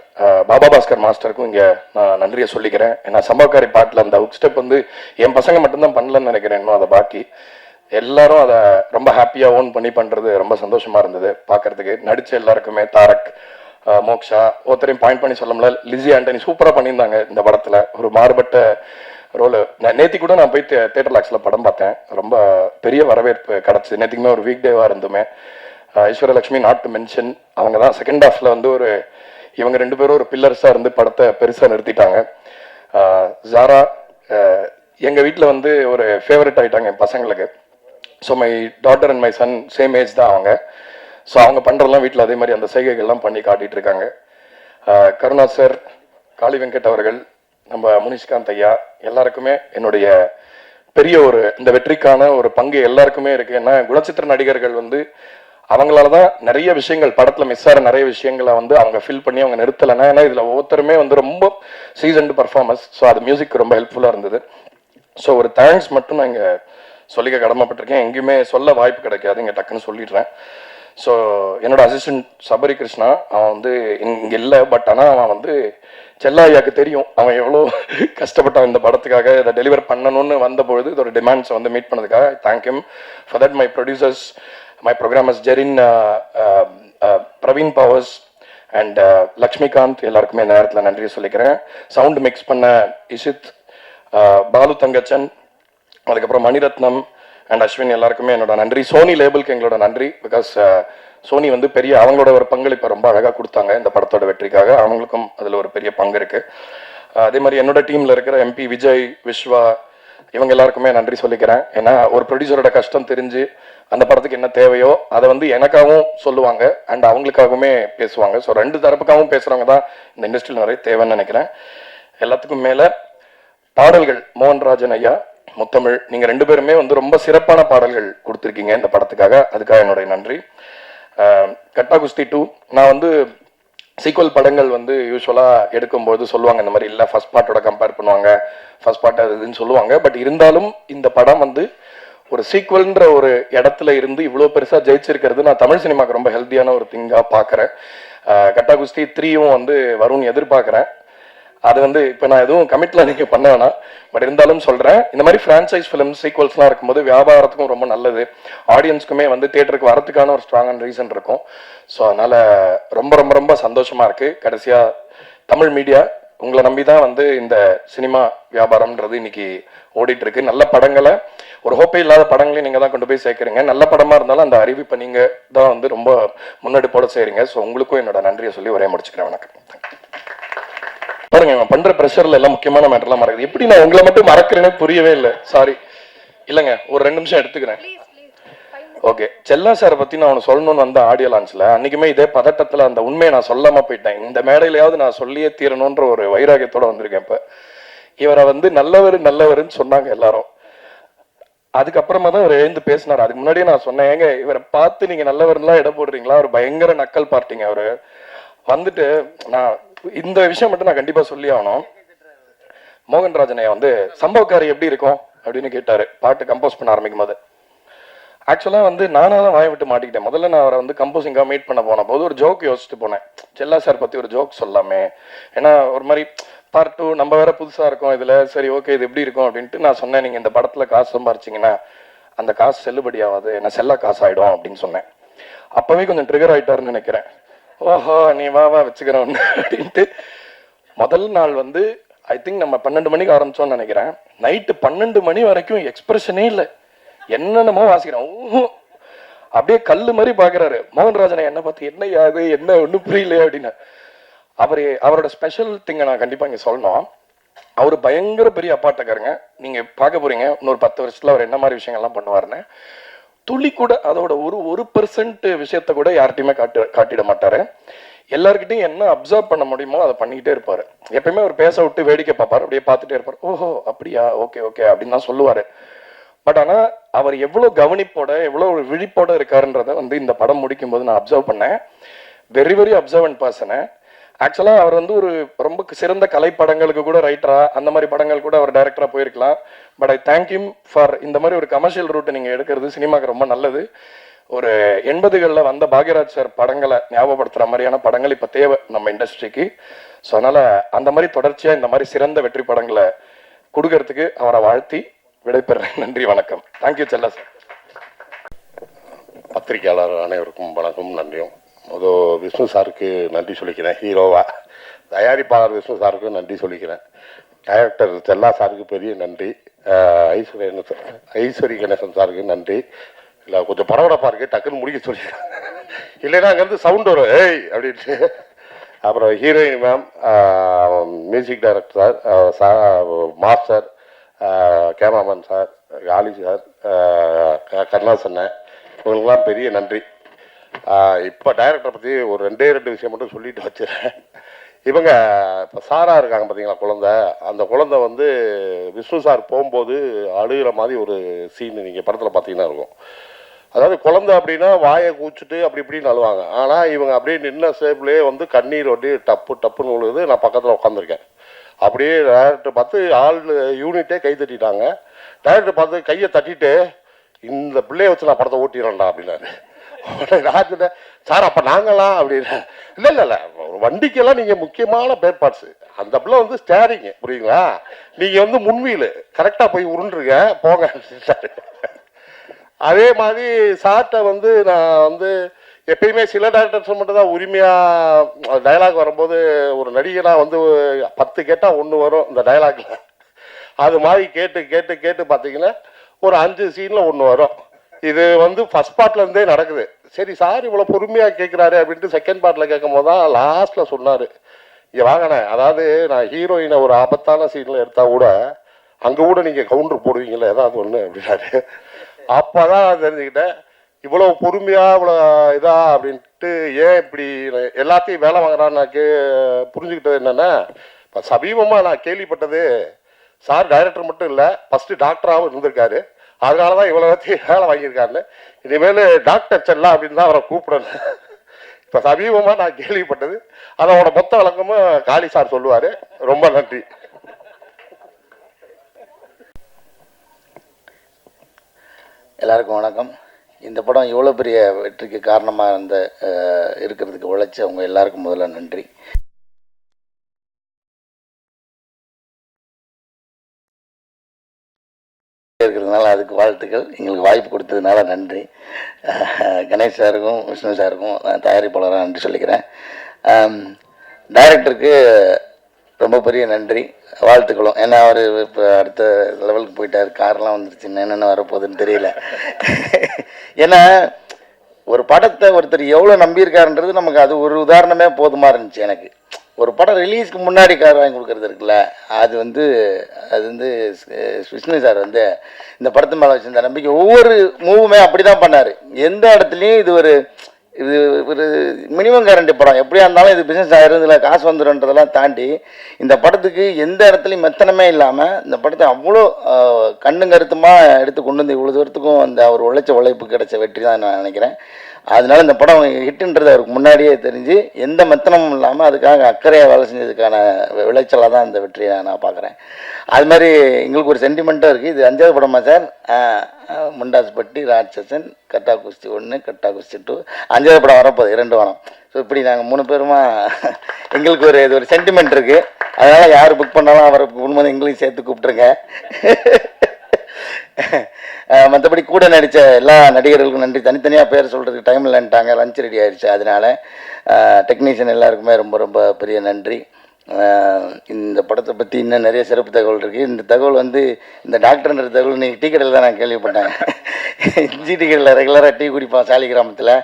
Baba Bhaskar மாஸ்டருக்கும் இங்கே நான் நன்றியை சொல்லிக்கிறேன். ஏன்னா சம்பவக்காரி பாட்டில் அந்த ஹுக் ஸ்டெப் வந்து என் பசங்க மட்டும்தான் பண்ணலன்னு நினைக்கிறேன். இன்னும் அதை பாக்கி எல்லாரும் அதை ரொம்ப ஹாப்பியாக ஓன் பண்ணி பண்ணுறது ரொம்ப சந்தோஷமாக இருந்தது பார்க்கறதுக்கு. நடித்த எல்லாருக்குமே, தாரக், மோக்ஷா, ஒருத்தரையும் பாயிண்ட் பண்ணி சொல்ல முடியல, லிஸி ஆண்டனி சூப்பராக பண்ணியிருந்தாங்க இந்த படத்தில். ஒரு மாறுபட்ட ரோலு. நேற்று கூட நான் போய் தேட்டர் லாக்ஸில் படம் பார்த்தேன். ரொம்ப பெரிய வரவேற்பு கிடச்சி. நேற்றுக்குமே ஒரு வீக் டேவாக இருந்துமே. ஐஸ்வர்யலட்சுமி நாட் டு மென்ஷன், அவங்க தான் செகண்ட் ஹாஃபில் வந்து இவங்க 2 பேரும் ஒரு பில்லர்ஸாக இருந்து படத்தை பெருசாக நிறுத்திட்டாங்க. ஜாரா எங்கள் வீட்டில் வந்து ஒரு ஃபேவரட் ஆகிட்டாங்க என் பசங்களுக்கு. So my daughter and my son same age தான் அவங்க. ஸோ அவங்க பண்ணுறதெல்லாம் வீட்டில் அதே மாதிரி அந்த செய்கைகள்லாம் பண்ணி காட்டிகிட்டு இருக்காங்க. கருணா சார், காளி வெங்கட் அவர்கள், நம்ம முனிஷ்காந்த் ஐயா, எல்லாருக்குமே என்னுடைய பெரிய இந்த வெற்றிக்கான ஒரு பங்கு எல்லாருக்குமே இருக்குது. ஏன்னா குணச்சித்திர நடிகர்கள் வந்து அவங்களால தான் நிறைய விஷயங்கள் படத்தில் மிஸ் ஆகிற நிறைய விஷயங்களை வந்து அவங்க ஃபில் பண்ணி அவங்க நிறுத்தலைன்னா. ஏன்னா இதில் ஒவ்வொருத்தருமே வந்து ரொம்ப சீசன்டு பர்ஃபார்மன்ஸ். ஸோ அது மியூசிக் ரொம்ப ஹெல்ப்ஃபுல்லாக இருந்தது. ஸோ ஒரு தேங்க்ஸ் மட்டும் நான் இங்கே சொல்லிக்க கடமைப்பட்டிருக்கேன். எங்கேயுமே சொல்ல வாய்ப்பு கிடைக்காது, இங்கே டக்குன்னு சொல்லிடுறேன். ஸோ என்னோட அசிஸ்டன்ட் சபரி கிருஷ்ணா, அவன் வந்து இங்கே இல்லை. பட் ஆனால் அவன் வந்து செல்லாயாக்கு தெரியும் அவன் எவ்வளோ கஷ்டப்பட்டான் இந்த படத்துக்காக. இதை டெலிவர் பண்ணணும்னு வந்தபொழுது இதோட டிமாண்ட்ஸை வந்து மீட் பண்ணதுக்காக thank him for that. My producers, my programmers Jerin, Praveen Powers and Lakshmikanth, எல்லாருக்குமே இந்த நேரத்தில் நன்றியை சொல்லிக்கிறேன். சவுண்ட் மிக்ஸ் பண்ண இஷித், பாலு தங்கச்சன், அதுக்கப்புறம் மணிரத்னம் அண்ட் அஸ்வின், எல்லாருக்குமே என்னோட நன்றி. சோனி லேபிளுக்கு எங்களோட நன்றி. பிகாஸ் சோனி வந்து பெரிய அவங்களோட ஒரு பங்களிப்பை ரொம்ப அழகாக கொடுத்தாங்க இந்த படத்தோட வெற்றிக்காக. அவங்களுக்கும் அதில் ஒரு பெரிய பங்கு இருக்குது. அதே மாதிரி என்னோட டீமில் இருக்கிற எம்பி விஜய், விஸ்வா, இவங்க எல்லாருக்குமே நன்றி சொல்லிக்கிறேன். ஏன்னா ஒரு ப்ரொடியூசரோட கஷ்டம் தெரிஞ்சு அந்த படத்துக்கு என்ன தேவையோ அதை வந்து எனக்காகவும் சொல்லுவாங்க அண்ட் அவங்களுக்காகவுமே பேசுவாங்க. ஸோ 2 தரப்புக்காகவும் பேசுகிறவங்க தான் இந்த இண்டஸ்ட்ரியில் நிறைய தேவைன்னு நினைக்கிறேன். எல்லாத்துக்கும் மேலே பாடல்கள், மோகன்ராஜன் ஐயா, முத்தமிழ், நீங்கள் 2 பேருமே வந்து ரொம்ப சிறப்பான பாடல்கள் கொடுத்துருக்கீங்க இந்த படத்துக்காக. அதுக்காக என்னுடைய நன்றி. கட்டா குஸ்தி 2, நான் வந்து சீக்வல் படங்கள் வந்து யூஸ்வலாக எடுக்கும்போது சொல்லுவாங்க இந்த மாதிரி இல்லை, ஃபர்ஸ்ட் பார்ட்டோட கம்பேர் பண்ணுவாங்க, ஃபர்ஸ்ட் பார்ட் அது இதுன்னு சொல்லுவாங்க. பட் இருந்தாலும் இந்த படம் வந்து ஒரு சீக்வல்ன்ற ஒரு இடத்துல இருந்து இவ்வளோ பெருசாக ஜெயிச்சிருக்கிறது நான் தமிழ் சினிமாவுக்கு ரொம்ப ஹெல்த்தியான ஒரு திங்காக பார்க்குறேன். கட்டா குஸ்தி 3யும் வந்து வரும்னு எதிர்பார்க்குறேன். அது வந்து இப்போ நான் எதுவும் கமிட்லாம் நீங்கள் பண்ண வேணாம். பட் இருந்தாலும் சொல்கிறேன், இந்த மாதிரி ஃப்ரான்ச்சைஸ் ஃபிலிம் சீக்வல்ஸ்லாம் இருக்கும்போது வியாபாரத்துக்கும் ரொம்ப நல்லது, ஆடியன்ஸ்க்குமே வந்து தியேட்டருக்கு வரதுக்கான ஒரு ஸ்ட்ராங்கான ரீசன் இருக்கும். ஸோ அதனால் ரொம்ப ரொம்ப ரொம்ப சந்தோஷமாக இருக்குது. கடைசியாக தமிழ் மீடியா உங்களை நம்பி தான் வந்து இந்த சினிமா வியாபாரம்ன்றது இன்னைக்கு ஓடிட்டு இருக்கு. நல்ல படங்களை, ஒரு ஹோப்பே இல்லாத படங்களையும் நீங்கள் தான் கொண்டு போய் சேர்க்குறீங்க. நல்ல படமாக இருந்தாலும் அந்த அறிவிப்பை நீங்கள் தான் வந்து ரொம்ப முன்னெடுப்போட செய்கிறீங்க. ஸோ உங்களுக்கும் என்னோட நன்றியை சொல்லி ஒரே முடிச்சுக்கிறேன். வணக்கம். பாருங்க, இவன் பண்ற ப்ரெஷர்ல எல்லாம் முக்கியமான மேட்டர்லாம் மறக்குது. எப்படி நான் உங்களை மட்டும் மறக்கிறேன்னு புரியவே இல்லை. சாரி. இல்லைங்க, ஒரு 2 நிமிஷம் எடுத்துக்கிறேன். ஓகே, செல்லா சாரை பத்தி நான் ஒன்று சொல்லணும்னு வந்த ஆடியோ லான்ச்ல அன்னைக்குமே இதே பதட்டத்துல அந்த உண்மையை நான் சொல்லாம போயிட்டேன். இந்த மேடையிலையாவது நான் சொல்லியே தீரணுன்ற ஒரு வைராகியத்தோட வந்திருக்கேன். இப்ப இவரை வந்து நல்லவருன்னு சொன்னாங்க எல்லாரும். அதுக்கப்புறமா தான் இவர் எழுந்து பேசினார். அதுக்கு முன்னாடியே நான் சொன்னேன், ஏங்க இவரை பார்த்து நீங்க நல்லவர்லாம் இடம் போடுறீங்களா? ஒரு பயங்கர நக்கல் பார்ட்டிங்க அவரு. வந்துட்டு நான் இந்த விஷயம் மட்டும் நான் கண்டிப்பா சொல்லி ஆகணும். மோகன்ராஜனைய வந்து சம்பவக்காரி எப்படி இருக்கும் அப்படின்னு கேட்டாரு பாட்டு கம்போஸ் பண்ண ஆரம்பிக்கும் போது. ஆக்சுவலா வந்து நானாக தான் வாயை விட்டு மாட்டிக்கிட்டேன். முதல்ல நான் அவரை வந்து கம்போசிங்காக மீட் பண்ண போன போது ஒரு ஜோக் யோசிச்சுட்டு போனேன், செல்லா சார் பத்தி ஒரு ஜோக் சொல்லாமே, ஏன்னா ஒரு மாதிரி பார்ட் 2 நம்ம வேற புதுசா இருக்கும் இதுல, சரி ஓகே இது எப்படி இருக்கும் அப்படின்ட்டு நான் சொன்னேன், நீங்க இந்த படத்துல காசு சம்பாரிச்சிங்கன்னா அந்த காசு செல்லுபடி ஆகாது, என்ன செல்லா காசு ஆயிடும் அப்படின்னு சொன்னேன். அப்பவே கொஞ்சம் ட்ரிகர் ஆயிட்டாருன்னு நினைக்கிறேன். ஓஹோ நீ வா வச்சுக்கிறேன் அப்படின்ட்டு. முதல் நாள் வந்து ஐ திங்க் நம்ம 12 மணிக்கு ஆரம்பிச்சோம்னு நினைக்கிறேன். நைட்டு 12 மணி வரைக்கும் எக்ஸ்பிரஷனே இல்லை, என்னென்னமோ வாசிக்கிறேன். அப்படியே கல்லு மாதிரி பாக்குறாரு. மோகன்ராஜனை என்ன பார்த்து என்ன யாது என்ன ஒன்றும் புரியலையே அப்படின்னு. அவரோட ஸ்பெஷல் திங்கை நான் கண்டிப்பா இங்க சொல்லணும். அவரு பயங்கர பெரிய அப்பாட்டக்காருங்க. நீங்க பார்க்க போறீங்க இன்னொரு 10 வருஷத்துல அவர் என்ன மாதிரி விஷயங்கள்லாம் பண்ணுவாருன்னு. துளி கூட அதோட ஒரு 1% விஷயத்த கூட யார்கிட்டயுமே காட்டிட மாட்டாரு. எல்லார்கிட்டையும் என்ன அப்சர்வ் பண்ண முடியுமோ அதை பண்ணிக்கிட்டே இருப்பாரு. எப்பயுமே அவர் பேச விட்டு வேடிக்கை பார்ப்பாரு, அப்படியே பார்த்துட்டே இருப்பாரு. ஓஹோ அப்படியா, ஓகே ஓகே அப்படின்னு தான் சொல்லுவாரு. பட் ஆனா அவர் எவ்வளவு கவனிப்போட எவ்வளவு விழிப்போட இருக்காருன்றத வந்து இந்த படம் முடிக்கும் போது நான் அப்சர்வ் பண்ணேன். வெரி வெரி அப்சர்வன்ட் பர்சனை. ஆக்சுவலாக அவர் வந்து ஒரு ரொம்ப சிறந்த கலைப்படங்களுக்கு கூட ரைட்டரா, அந்த மாதிரி படங்கள் கூட அவர் டைரக்டராக போயிருக்கலாம். But I thank you for இந்த மாதிரி ஒரு கமர்ஷியல் ரூட்டை நீங்கள் எடுக்கிறது சினிமாவுக்கு ரொம்ப நல்லது. ஒரு 80களில் வந்த பாக்யராஜ் சார் படங்களை ஞாபகப்படுத்துகிற மாதிரியான படங்கள் இப்போ தேவை நம்ம இண்டஸ்ட்ரிக்கு. ஸோ அதனால் அந்த மாதிரி தொடர்ச்சியாக இந்த மாதிரி சிறந்த வெற்றி படங்களை கொடுக்கறதுக்கு அவரை வாழ்த்தி விடைபெறுறேன். நன்றி, வணக்கம். தேங்க்யூ செல்லா சார். பத்திரிகையாளர் அனைவருக்கும் வணக்கம், நன்றியும். விஷ்ணு சாருக்கு நன்றி சொல்லிக்கிறேன், ஹீரோவா. தயாரிப்பாளர் விஷ்ணு சாருக்கு நன்றி சொல்லிக்கிறேன். டைரக்டர் செல்லா சாருக்கு பெரிய நன்றி. ஐஸ்வரி கணேசன் சாருக்கு நன்றி. இல்லை கொஞ்சம் பரபரப்பாக இருக்குது, டக்குன்னு முடிக்க சொல்லிக்கிறேன், இல்லைன்னா அங்கேருந்து சவுண்ட் வரும் ஏய் அப்படின்ட்டு. அப்புறம் heroine ma'am, music director sir, master, cameraman sir, காலி சார், கருணாசன், இவங்களுக்கெல்லாம் பெரிய நன்றி. இப்போ டைரக்டரை பற்றி ஒரு ரெண்டு விஷயம் மட்டும் சொல்லிட்டு வச்சுருக்கேன். இவங்க இப்போ சாராக இருக்காங்க பார்த்தீங்களா, குழந்தை. அந்த குழந்தை வந்து விஷ்ணு சார் போகும்போது அழுகிற மாதிரி ஒரு சீன் நீங்கள் படத்தில் பார்த்தீங்கன்னா இருக்கும். அதாவது குழந்தை அப்படின்னா வாயை கூச்சிட்டு அப்படி இப்படின்னு அழுவாங்க. ஆனால் இவங்க அப்படியே நின்ன சேப்லேயே வந்து கண்ணீர் வந்து டப்புன்னு விழுது. நான் பக்கத்தில் உட்காந்துருக்கேன். அப்படியே டைரக்டர் பார்த்து ஆள் யூனிட்டே கை தட்டிட்டாங்க. டைரக்டர் பார்த்து கையை தட்டிட்டு இந்த பிள்ளைய வச்சு நான் படத்தை ஓட்டிடுறேன்டா அப்படின்னாரு. நான் சொன்னேன், சார் அப்போ நாங்களாம் அப்படின்னு. இல்லை ஒரு வண்டிக்கெல்லாம் நீங்கள் முக்கியமான பேர் பார்ட்ஸு. அந்த பிள்ளை வந்து ஸ்டேரிங்கு, புரியுங்களா? நீங்கள் வந்து முன்வீல் கரெக்டாக போய் உருண்டுருங்க போங்க. அதே மாதிரி சார்ட்டை வந்து நான் வந்து எப்பயுமே சில டைரக்டர்ஸ் மட்டும் தான் உரிமையாக டயலாக் வரும்போது ஒரு நடிகனாக வந்து 10 கேட்டால் 1 வரும் இந்த டயலாக்ல. அது மாதிரி கேட்டு பார்த்தீங்கன்னா ஒரு 5 சீனில் 1 வரும். இது வந்து ஃபர்ஸ்ட் பார்ட்லேருந்தே நடக்குது. சரி சார் இவ்வளோ பொறுமையாக கேட்குறாரு அப்படின்ட்டு செகண்ட் பார்ட்டில் கேட்கும் போது தான் லாஸ்ட்டில் சொன்னார், இங்கே வாங்கினேன், அதாவது நான் ஹீரோயினை ஒரு ஆபத்தான சீனில் எடுத்தால் கூட அங்கே கூட நீங்கள் கவுண்டர் போடுவீங்களே ஏதாவது ஒன்று அப்படின்னாரு. அப்போ தான் தெரிஞ்சுக்கிட்டேன் இவ்வளோ பொறுமையாக இவ்வளோ இதா அப்படின்ட்டு. ஏன் இப்படி எல்லாத்தையும் வேலை வாங்குறான்னு புரிஞ்சுக்கிட்டது என்னென்னா, இப்போ சமீபமாக நான் கேள்விப்பட்டது, சார் டைரக்டர் மட்டும் இல்லை ஃபஸ்ட்டு டாக்டராகவும் இருந்திருக்காரு. அதனால தான் இவ்வளோ வேலை வாங்கியிருக்காருன்னு. இனிமேல் டாக்டர் செல்லா அப்படின்னு தான் அவரை கூப்பிடணும். இப்போ சமீபமாக நான் கேள்விப்பட்டது. அதோட மொத்த விளக்கமும் காளி சார் சொல்லுவார். ரொம்ப நன்றி. எல்லாருக்கும் வணக்கம். இந்த படம் இவ்வளோ பெரிய வெற்றிக்கு காரணமாக இருக்கிறதுக்கு உழைச்சி அவங்க எல்லாருக்கும் முதல்ல நன்றி. இருக்கிறதுனால அதுக்கு வாழ்த்துக்கள். எங்களுக்கு வாய்ப்பு கொடுத்ததுனால நன்றி. கணேஷ் சாருக்கும் விஷ்ணு சாருக்கும் தயாரிப்பாளராக நன்றி சொல்லிக்கிறேன். டைரக்டருக்கு ரொம்ப பெரிய நன்றி, வாழ்த்துக்களும். ஏன்னா அவர் இப்போ அடுத்த லெவலுக்கு போயிட்டார். காரெலாம் வந்துருச்சு, என்னென்ன வரப்போகுதுன்னு தெரியல. ஏன்னா ஒரு படத்தை ஒருத்தர் எவ்வளோ நம்பியிருக்காருன்றது நமக்கு அது ஒரு உதாரணமே போதுமாக இருந்துச்சு. எனக்கு ஒரு படம் ரிலீஸ்க்கு முன்னாடி கார் வாங்கி கொடுக்குறது இருக்குல்ல, அது வந்து விஷ்ணு சார் வந்து இந்த படத்து மேலே வச்சிருந்த நம்பிக்கை ஒவ்வொரு மூவுமே அப்படி தான் பண்ணார். எந்த இடத்துலையும் இது ஒரு மினிமம் கேரண்டி படம், எப்படியா இருந்தாலும் இது பிஸ்னஸ் ஆயிரும், இதில் காசு வந்துடும்ன்றதெல்லாம் தாண்டி இந்த படத்துக்கு எந்த இடத்துலையும் மெத்தனமே இல்லாமல் இந்த படத்தை அவ்வளோ கண்ணும் கருத்துமாக எடுத்து கொண்டு வந்து இவ்வளோ தூரத்துக்கும் அந்த அவர் உழைச்ச உழைப்பு கிடைச்ச வெற்றி தான் நான் நினைக்கிறேன். அதனால இந்த படம் ஹிட்டுன்றது அவருக்கு முன்னாடியே தெரிஞ்சு எந்த மெத்தனமும் இல்லாமல் அதுக்காக அக்கறையாக வேலை செஞ்சதுக்கான விளைச்சலாக தான் இந்த வெற்றியை நான் பார்க்குறேன். அது மாதிரி எங்களுக்கு ஒரு சென்டிமெண்ட்டாக இருக்குது. இது 5வது படமா சார்? முண்டாஸ்பட்டி, ராட்சசன், கட்டா குஸ்தி 1, கட்டா குஸ்தி 2, 5வது படம் வரப்போகுது, 2 வாரம். ஸோ இப்படி நாங்கள் 3 பேருமா எங்களுக்கு இது ஒரு சென்டிமெண்ட் இருக்குது. அதனால் யார் புக் பண்ணாலும் அவரை உண்மை எங்களையும் சேர்த்து கூப்பிட்ருங்க. மற்றபடி கூட நடித்த எல்லா நடிகர்களுக்கும் நன்றி. தனித்தனியாக பேர் சொல்கிறதுக்கு டைம் இல்லைன்ட்டாங்க, லஞ்ச் ரெடி ஆகிடுச்சு. அதனால் டெக்னீஷியன் எல்லாருக்குமே ரொம்ப ரொம்ப பெரிய நன்றி. இந்த படத்தை பற்றி இன்னும் நிறைய சிறப்பு தகவல் இருக்குது. இந்த தகவல் வந்து இந்த டாக்டர்ன்ற தகவல் இன்றைக்கி டீ கடையில் தான் நான் கேள்விப்பட்டேன். இஞ்சி டீ கடையில் ரெகுலராக டீ குடிப்பான் சாலி கிராமத்தில்.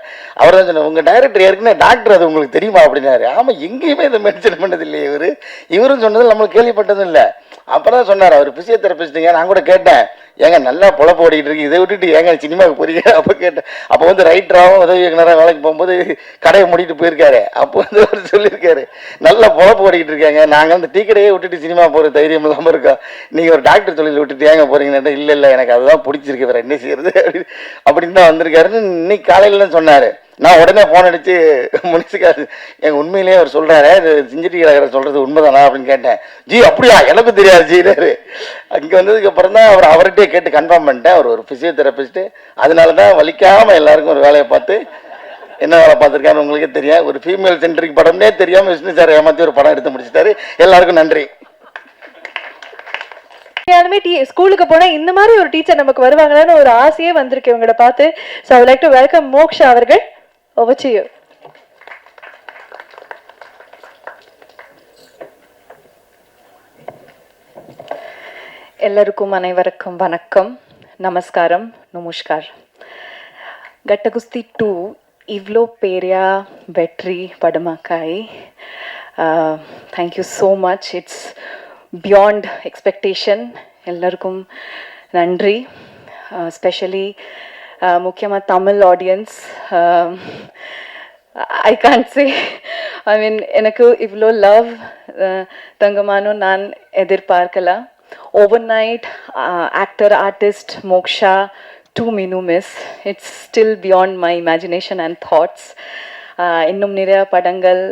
அவர் தான் சொன்னார், உங்கள் டைரக்டர் ஏற்கனவே டாக்டர், அது உங்களுக்கு தெரியுமா அப்படின்னாரு. ஆமாம், எங்கேயுமே இதை மென்ஷன் பண்ணது இல்லையே இவரும் சொன்னது நம்மளுக்கு கேள்விப்பட்டதும் இல்லை. அப்புறம் தான் சொன்னார், அவர் பிசியோதெரபிஸ்ட்டுங்க. நான் கூட கேட்டேன், ஏங்க நல்லா பொழப்பு ஓடிக்கிட்டு இருக்கு, இதை விட்டுட்டு ஏங்க சினிமாவுக்கு போறீங்க? அப்போ கேட்டேன். அப்போ வந்து ரைட்டராகவும் உதவி இயக்குனராக வேலைக்கு போகும்போது கடையை மூடிட்டு போயிருக்காரு. அப்போ வந்து அவர் சொல்லியிருக்காரு, நல்லா பொழப்பு ஓடிக்கிட்டு இருக்காங்க, நாங்கள் வந்து டீ கடையே விட்டுட்டு சினிமா போகிற தைரியம் இல்லாமல் இருக்கோம், நீங்கள் ஒரு டாக்டர் தொழில் விட்டுட்டு ஏங்க போகிறீங்கன்னா, இல்லை எனக்கு அதுதான் பிடிச்சிருக்கு, வேறு என்ன செய்யறது அப்படின்னு தான் வந்திருக்காருன்னு இன்னைக்கு காலையில் சொன்னார். நான் உடனே ஃபோன் அடித்து முனிசிக்காரு எங்கள் உண்மையிலேயே அவர் சொல்கிறாரு இது செஞ்சுரி கலகரை சொல்கிறது உண்மைதானா அப்படின்னு கேட்டேன். ஜி அப்படியா, எனக்கும் தெரியாது ஜினாரு. அங்கே வந்ததுக்கப்புறம் தான் அவர்கிட்டே கேட்டு கன்ஃபார்ம் பண்ணிட்டேன். அவர் ஒரு ஃபிசியோதெரபிஸ்ட்டு. அதனால தான் வலிக்காமல் எல்லாருக்கும் ஒரு வேலையை பார்த்து என்ன வேலை பார்த்துருக்காரு உங்களுக்கே தெரியும். ஒரு ஃபீமேல் சென்ட்ரிக் படம்னே தெரியாமல் விஷ்ணு சார் ஏமாற்றி ஒரு படம் எடுத்து முடிச்சிட்டாரு. எல்லாருக்கும் நன்றி. யாருமே ஸ்கூலுக்கு போனா இந்த மாதிரி ஒரு டீச்சர் நமக்கு வருவாங்களான்னு ஒரு ஆசையே வந்திருக்கு இவங்கள பார்த்து. So I like to welcome moksha அவர்கள். Over to you. எல்லாருக்கும் அனைவருக்கும் வணக்கம், நமஸ்காரம், நமஸ்கார். கட்டகுஸ்தி 2 இவ்வளோ பெரிய வெற்றி படமாக்காய். Thank you so much. It's beyond expectation. எல்லாருக்கும் நன்றி. ஸ்பெஷலி முக்கியமாக Tamil audience. I can't say, I mean எனக்கு இவ்வளோ லவ் தங்கமானும் நான் எதிர்பார்க்கல. Overnight actor artist Moksha to Minu Miss. It's still beyond my imagination and thoughts. இன்னும் நிறைய படங்கள்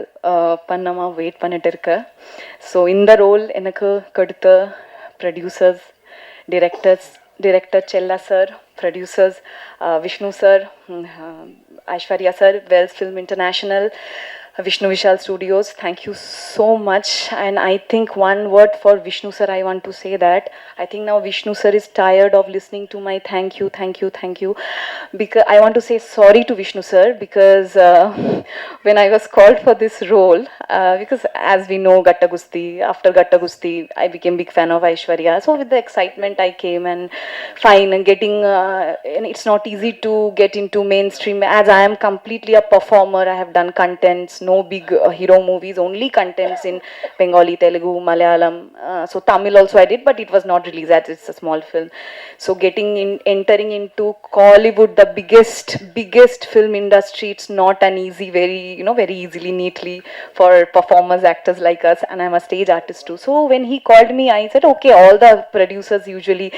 பண்ணமா வெயிட் பண்ணிட்டு இருக்க. ஸோ இந்த ரோல் எனக்கு கொடுத்த ப்ரொடியூசர்ஸ், டிரெக்டர் செல்லா sir, producers Vishnu sir, Aishwarya sir, Wells film international, Vishnu Vishal Studios, thank you so much. And I think one word for Vishnu sir, I want to say that I think now Vishnu sir is tired of listening to my thank you. Because I want to say sorry to Vishnu sir, because when I was called for this role, because as we know Gatta Gusti, after Gatta Gusti I became big fan of Aishwarya. So with the excitement I came, and fine, and getting and it's not easy to get into mainstream, as I am completely a performer. I have done contents, no big hero movies, only contents in Bengali, Telugu, Malayalam, so Tamil also I did, but it was not released as it's a small film. So entering into Kollywood, the biggest film industry, it's not an easy, very easily, neatly for performers, actors like us, and I'm a stage artist too. So when he called me, I said, okay, all the producers usually,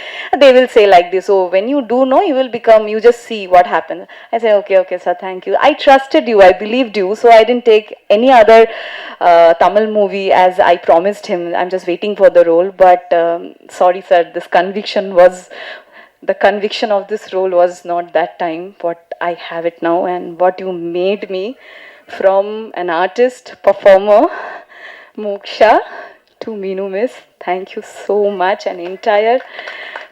they will say like this, so when you do know, you will become, you just see what happens. I said, okay sir, thank you. I trusted you, I believed you, so I didn't take any other Tamil movie as I promised him. I'm just waiting for the role, but sorry sir, the conviction of this role was not that time what I have it now, and what you made me from an artist, performer, Moksha to Minu Miss. Thank you so much, and entire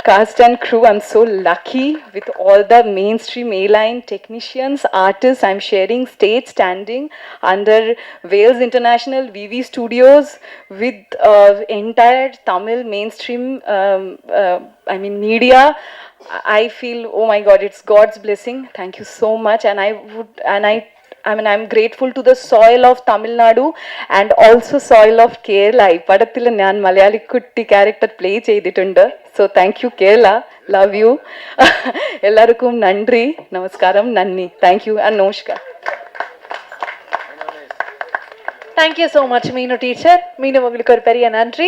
cast and crew. I'm so lucky with all the mainstream A-line technicians, artists. I'm sharing stage standing under Wales International VV Studios with entire Tamil mainstream media. I feel, oh my God, it's God's blessing. Thank you so much. I'm grateful to the soil of Tamil Nadu and also soil of Kerala. Padathil njan Malayali kutti character play cheyidittundu. So thank you Kerala, love you. Ellarukkum nandri, namaskaram, nanni. Thank you and namaskar. Thank you so much மீனு teacher. மீனு உங்களுக்கு ஒரு பெரிய நன்றி.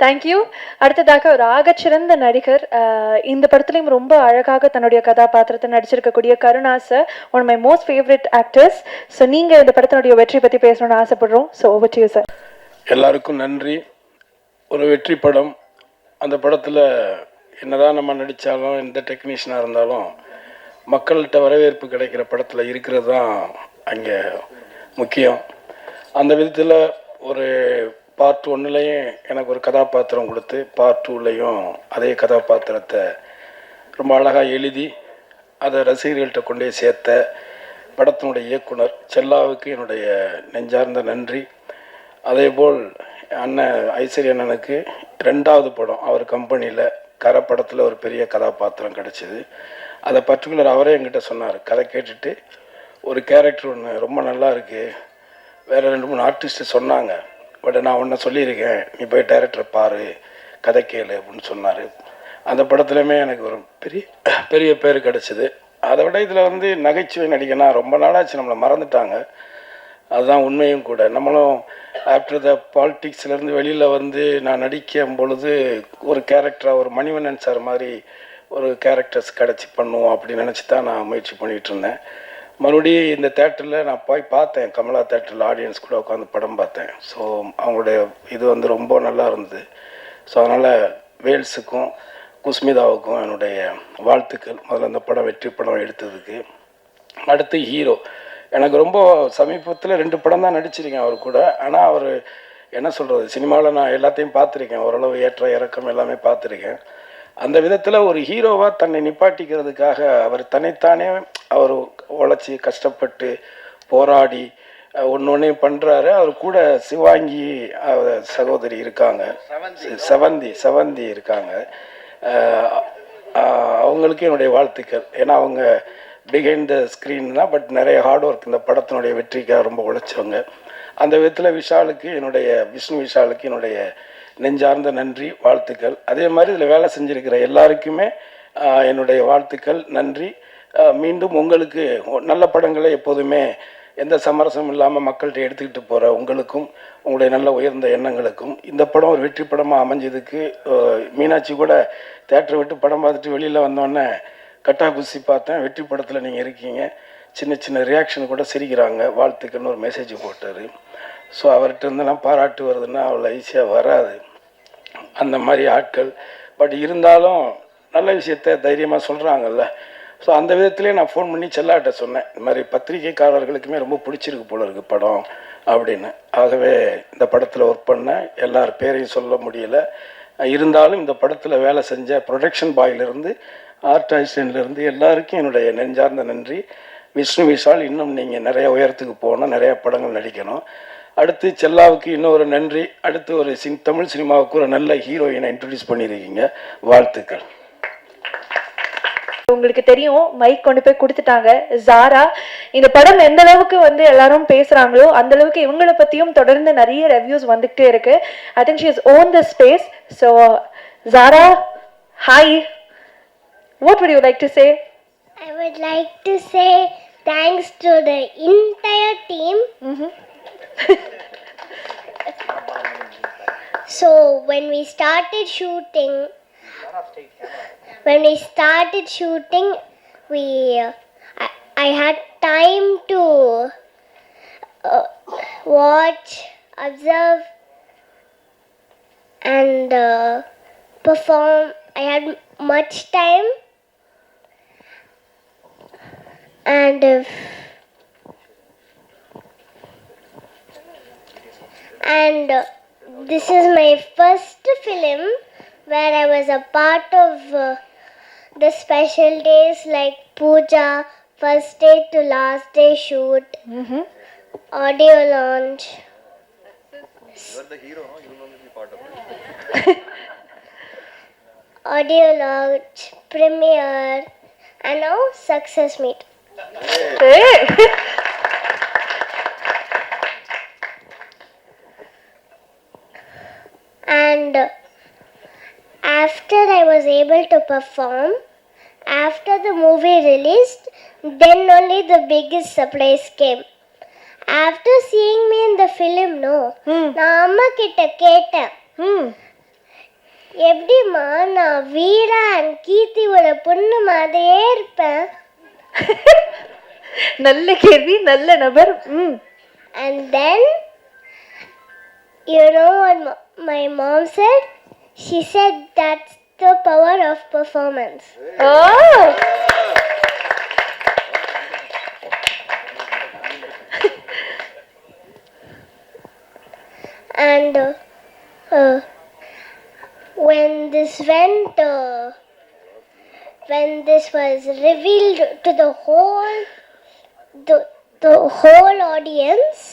Thank you. அடுத்ததாக ஒரு ஆகச்சிறந்த நடிகர், இந்த படத்துலையும் ரொம்ப அழகாக தன்னுடைய கதாபாத்திரத்தை நடிச்சிருக்கக்கூடிய Karuna sir, one my most favourite actors. So நீங்கள் இந்த படத்தினுடைய வெற்றி பற்றி பேசணும்னு ஆசைப்படுறோம். So over to you sir. எல்லாருக்கும் நன்றி. ஒரு வெற்றி படம். அந்த படத்தில் என்னதான் நம்ம நடித்தாலும், எந்த டெக்னீஷியனாக இருந்தாலும், மக்கள்கிட்ட வரவேற்பு கிடைக்கிற படத்தில் இருக்கிறது தான் அங்கே முக்கியம். அந்த விதத்தில் ஒரு பார்ட் 1லையும் எனக்கு ஒரு கதாபாத்திரம் கொடுத்து, பார்ட் 2லையும் அதே கதாபாத்திரத்தை ரொம்ப அழகாக எழுதி அதை ரசிகர்கள்ட்ட கொண்டே சேர்த்த படத்தினுடைய இயக்குனர் செல்லாவுக்கு என்னுடைய நெஞ்சார்ந்த நன்றி. அதேபோல் அண்ணன் ஐஸ்வர்யா அண்ணனுக்கு 2வது படம் அவர் கம்பெனியில் கரை படத்தில் ஒரு பெரிய கதாபாத்திரம் கிடச்சிது. அதை பர்டிகுலர் அவரே என்கிட்ட சொன்னார். கதை கேட்டுட்டு ஒரு கேரக்டர் ஒன்று ரொம்ப நல்லா இருக்குது, வேறு 2-3 ஆர்டிஸ்ட்டு சொன்னாங்க, பட் நான் ஒன்றை சொல்லியிருக்கேன், நீ போய் டைரக்டரை பாரு, கதை கேளு அப்படின்னு சொன்னார். அந்த படத்துலையுமே எனக்கு ஒரு பெரிய பேர் கிடச்சிது. அதை விட இதில் நகைச்சுவை நடிகனா ரொம்ப நாளாச்சு, நம்மளை மறந்துட்டாங்க. அதுதான் உண்மையும் கூட. நம்மளும் ஆஃப்டர் த பாலிட்டிக்ஸ்லேருந்து வெளியில் நான் நடிக்கும் பொழுது ஒரு கேரக்டராக, ஒரு மணிவண்ணன் சார் மாதிரி ஒரு கேரக்டர்ஸ் கிடச்சி பண்ணுவோம் அப்படின்னு நினச்சி தான் நான் முயற்சி பண்ணிகிட்டு இருந்தேன். மறுபடியும் இந்த தேட்டரில் நான் போய் பார்த்தேன், கமலா தேட்டரில் ஆடியன்ஸ் கூட உட்காந்து படம் பார்த்தேன். ஸோ அவங்களுடைய இது வந்து ரொம்ப நல்லா இருந்தது. ஸோ அதனால் வேல்ஸுக்கும் குஸ்மிதாவுக்கும் என்னுடைய வாழ்த்துக்கள். முதல்ல அந்த படம் வெற்றி படம் எடுத்ததுக்கு. அடுத்து ஹீரோ, எனக்கு ரொம்ப சமீபத்தில் 2 படம் தான் நடிச்சிருக்கேன் அவர் கூட. ஆனால் அவர் என்ன சொல்கிறது, சினிமாவில் நான் எல்லாத்தையும் பார்த்துருக்கேன், ஓரளவு ஏற்ற இறக்கம் எல்லாமே பார்த்துருக்கேன். அந்த விதத்தில் ஒரு ஹீரோவாக தன்னை நிப்பாட்டிக்கிறதுக்காக அவர் தன்னைத்தானே அவர் உழைச்சி கஷ்டப்பட்டு போராடி ஒன்னொன்னையும் பண்ணுறாரு. அவர் கூட சிவாங்கி சகோதரி இருக்காங்க, செவந்தி இருக்காங்க. அவங்களுக்கு என்னுடைய வாழ்த்துக்கள். ஏன்னா அவங்க பிஹைண்ட் த ஸ்க்ரீன் தான், பட் நிறைய ஹார்ட் ஒர்க் இந்த படத்தினுடைய வெற்றிக்காக ரொம்ப உழைச்சவங்க. அந்த விதத்தில் விஷ்ணு விஷாலுக்கு என்னுடைய நெஞ்சார்ந்த நன்றி, வாழ்த்துக்கள். அதே மாதிரி இதில் வேலை செஞ்சுருக்கிற எல்லாருக்குமே என்னுடைய வாழ்த்துக்கள், நன்றி. மீண்டும் உங்களுக்கு நல்ல படங்களை எப்போதுமே எந்த சமரசமும் இல்லாமல் மக்கள்கிட்ட எடுத்துக்கிட்டு போகிற உங்களுக்கும் உங்களுடைய நல்ல உயர்ந்த எண்ணங்களுக்கும் இந்த படம் ஒரு வெற்றி படமாக அமைஞ்சதுக்கு மீனாட்சி கூட தேட்டரை விட்டு படம் பார்த்துட்டு வெளியில் வந்தோடனே கட்டா குசி பார்த்தேன், வெற்றி படத்தில் நீங்கள் இருக்கீங்க, சின்ன சின்ன ரியாக்ஷன் கூட சிரிக்கிறாங்க, வாழ்த்துக்கள்னு ஒரு மெசேஜ் போட்டார். ஸோ அவர்கிட்ட இருந்தெல்லாம் பாராட்டு வருதுன்னா அவ்வளோ ஈஸியாக வராது அந்த மாதிரி ஆட்கள். பட் இருந்தாலும் நல்ல விஷயத்த தைரியமாக சொல்கிறாங்கல்ல. ஸோ அந்த விதத்துலேயே நான் ஃபோன் பண்ணி செல்லாட்ட சொன்னேன், இந்த மாதிரி பத்திரிகைக்காரர்களுக்குமே ரொம்ப பிடிச்சிருக்கு போல இருக்குது படம் அப்படின்னு. ஆகவே இந்த படத்தில் ஒர்க் பண்ண எல்லார் பேரையும் சொல்ல முடியல. இருந்தாலும் இந்த படத்தில் வேலை செஞ்ச ப்ரொடக்ஷன் பாயிலிருந்து ஆர்ட் அசிஸ்டன்ட்லேருந்து எல்லாருக்கும் என்னுடைய நெஞ்சார்ந்த நன்றி. விஷ்ணு விஷால், இன்னும் நீங்கள் நிறைய உயரத்துக்கு போகணும், நிறைய படங்கள் நடிக்கணும். அடுத்து செல்லாவுக்கு இன்னொரு நன்றி. அடுத்து ஒரு தமிழ் சினிமாவுக்கு ஒரு நல்ல ஹீரோயினை இன்ட்ரடியூஸ் பண்ணியிருக்கீங்க, வாழ்த்துக்கள். உங்களுக்கு தெரியும், மைக் கொண்டு போய் கொடுத்துட்டாங்க. ஜாரா, இந்த படம் எந்த அளவுக்கு வந்து எல்லாரும் பேசுறாங்களோ அந்த அளவுக்கு இவங்களை பத்தியும் தொடர்ந்து நிறைய ரிவ்யூஸ் வந்துகிட்டே இருக்கு. I think she is own the space. So Zara, hi, what would you like to say? I would like to say thanks to the entire team. So when we started shooting, I had time to watch, observe, and perform. I had much time, and this is my first film where I was a part of the special days like puja, first day to last day shoot, audio launch. You are the hero, no? You will only be part of it. Audio launch, premiere, and now success meet. Hey. And after I was able to perform, after the movie released, then only the biggest surprise came. After seeing me in the film, no, நான் அம்மா கிட்ட கேட்டேன், எப்படிம்மா நான் வீரா and கீர்த்தியோட பொண்ணு மாதிரியே இருப்பேன். நல்ல கேள்வி, நல்ல நபர். And then, you know what my mom said? She said that's the power of performance. Oh. And when this was revealed to the whole audience,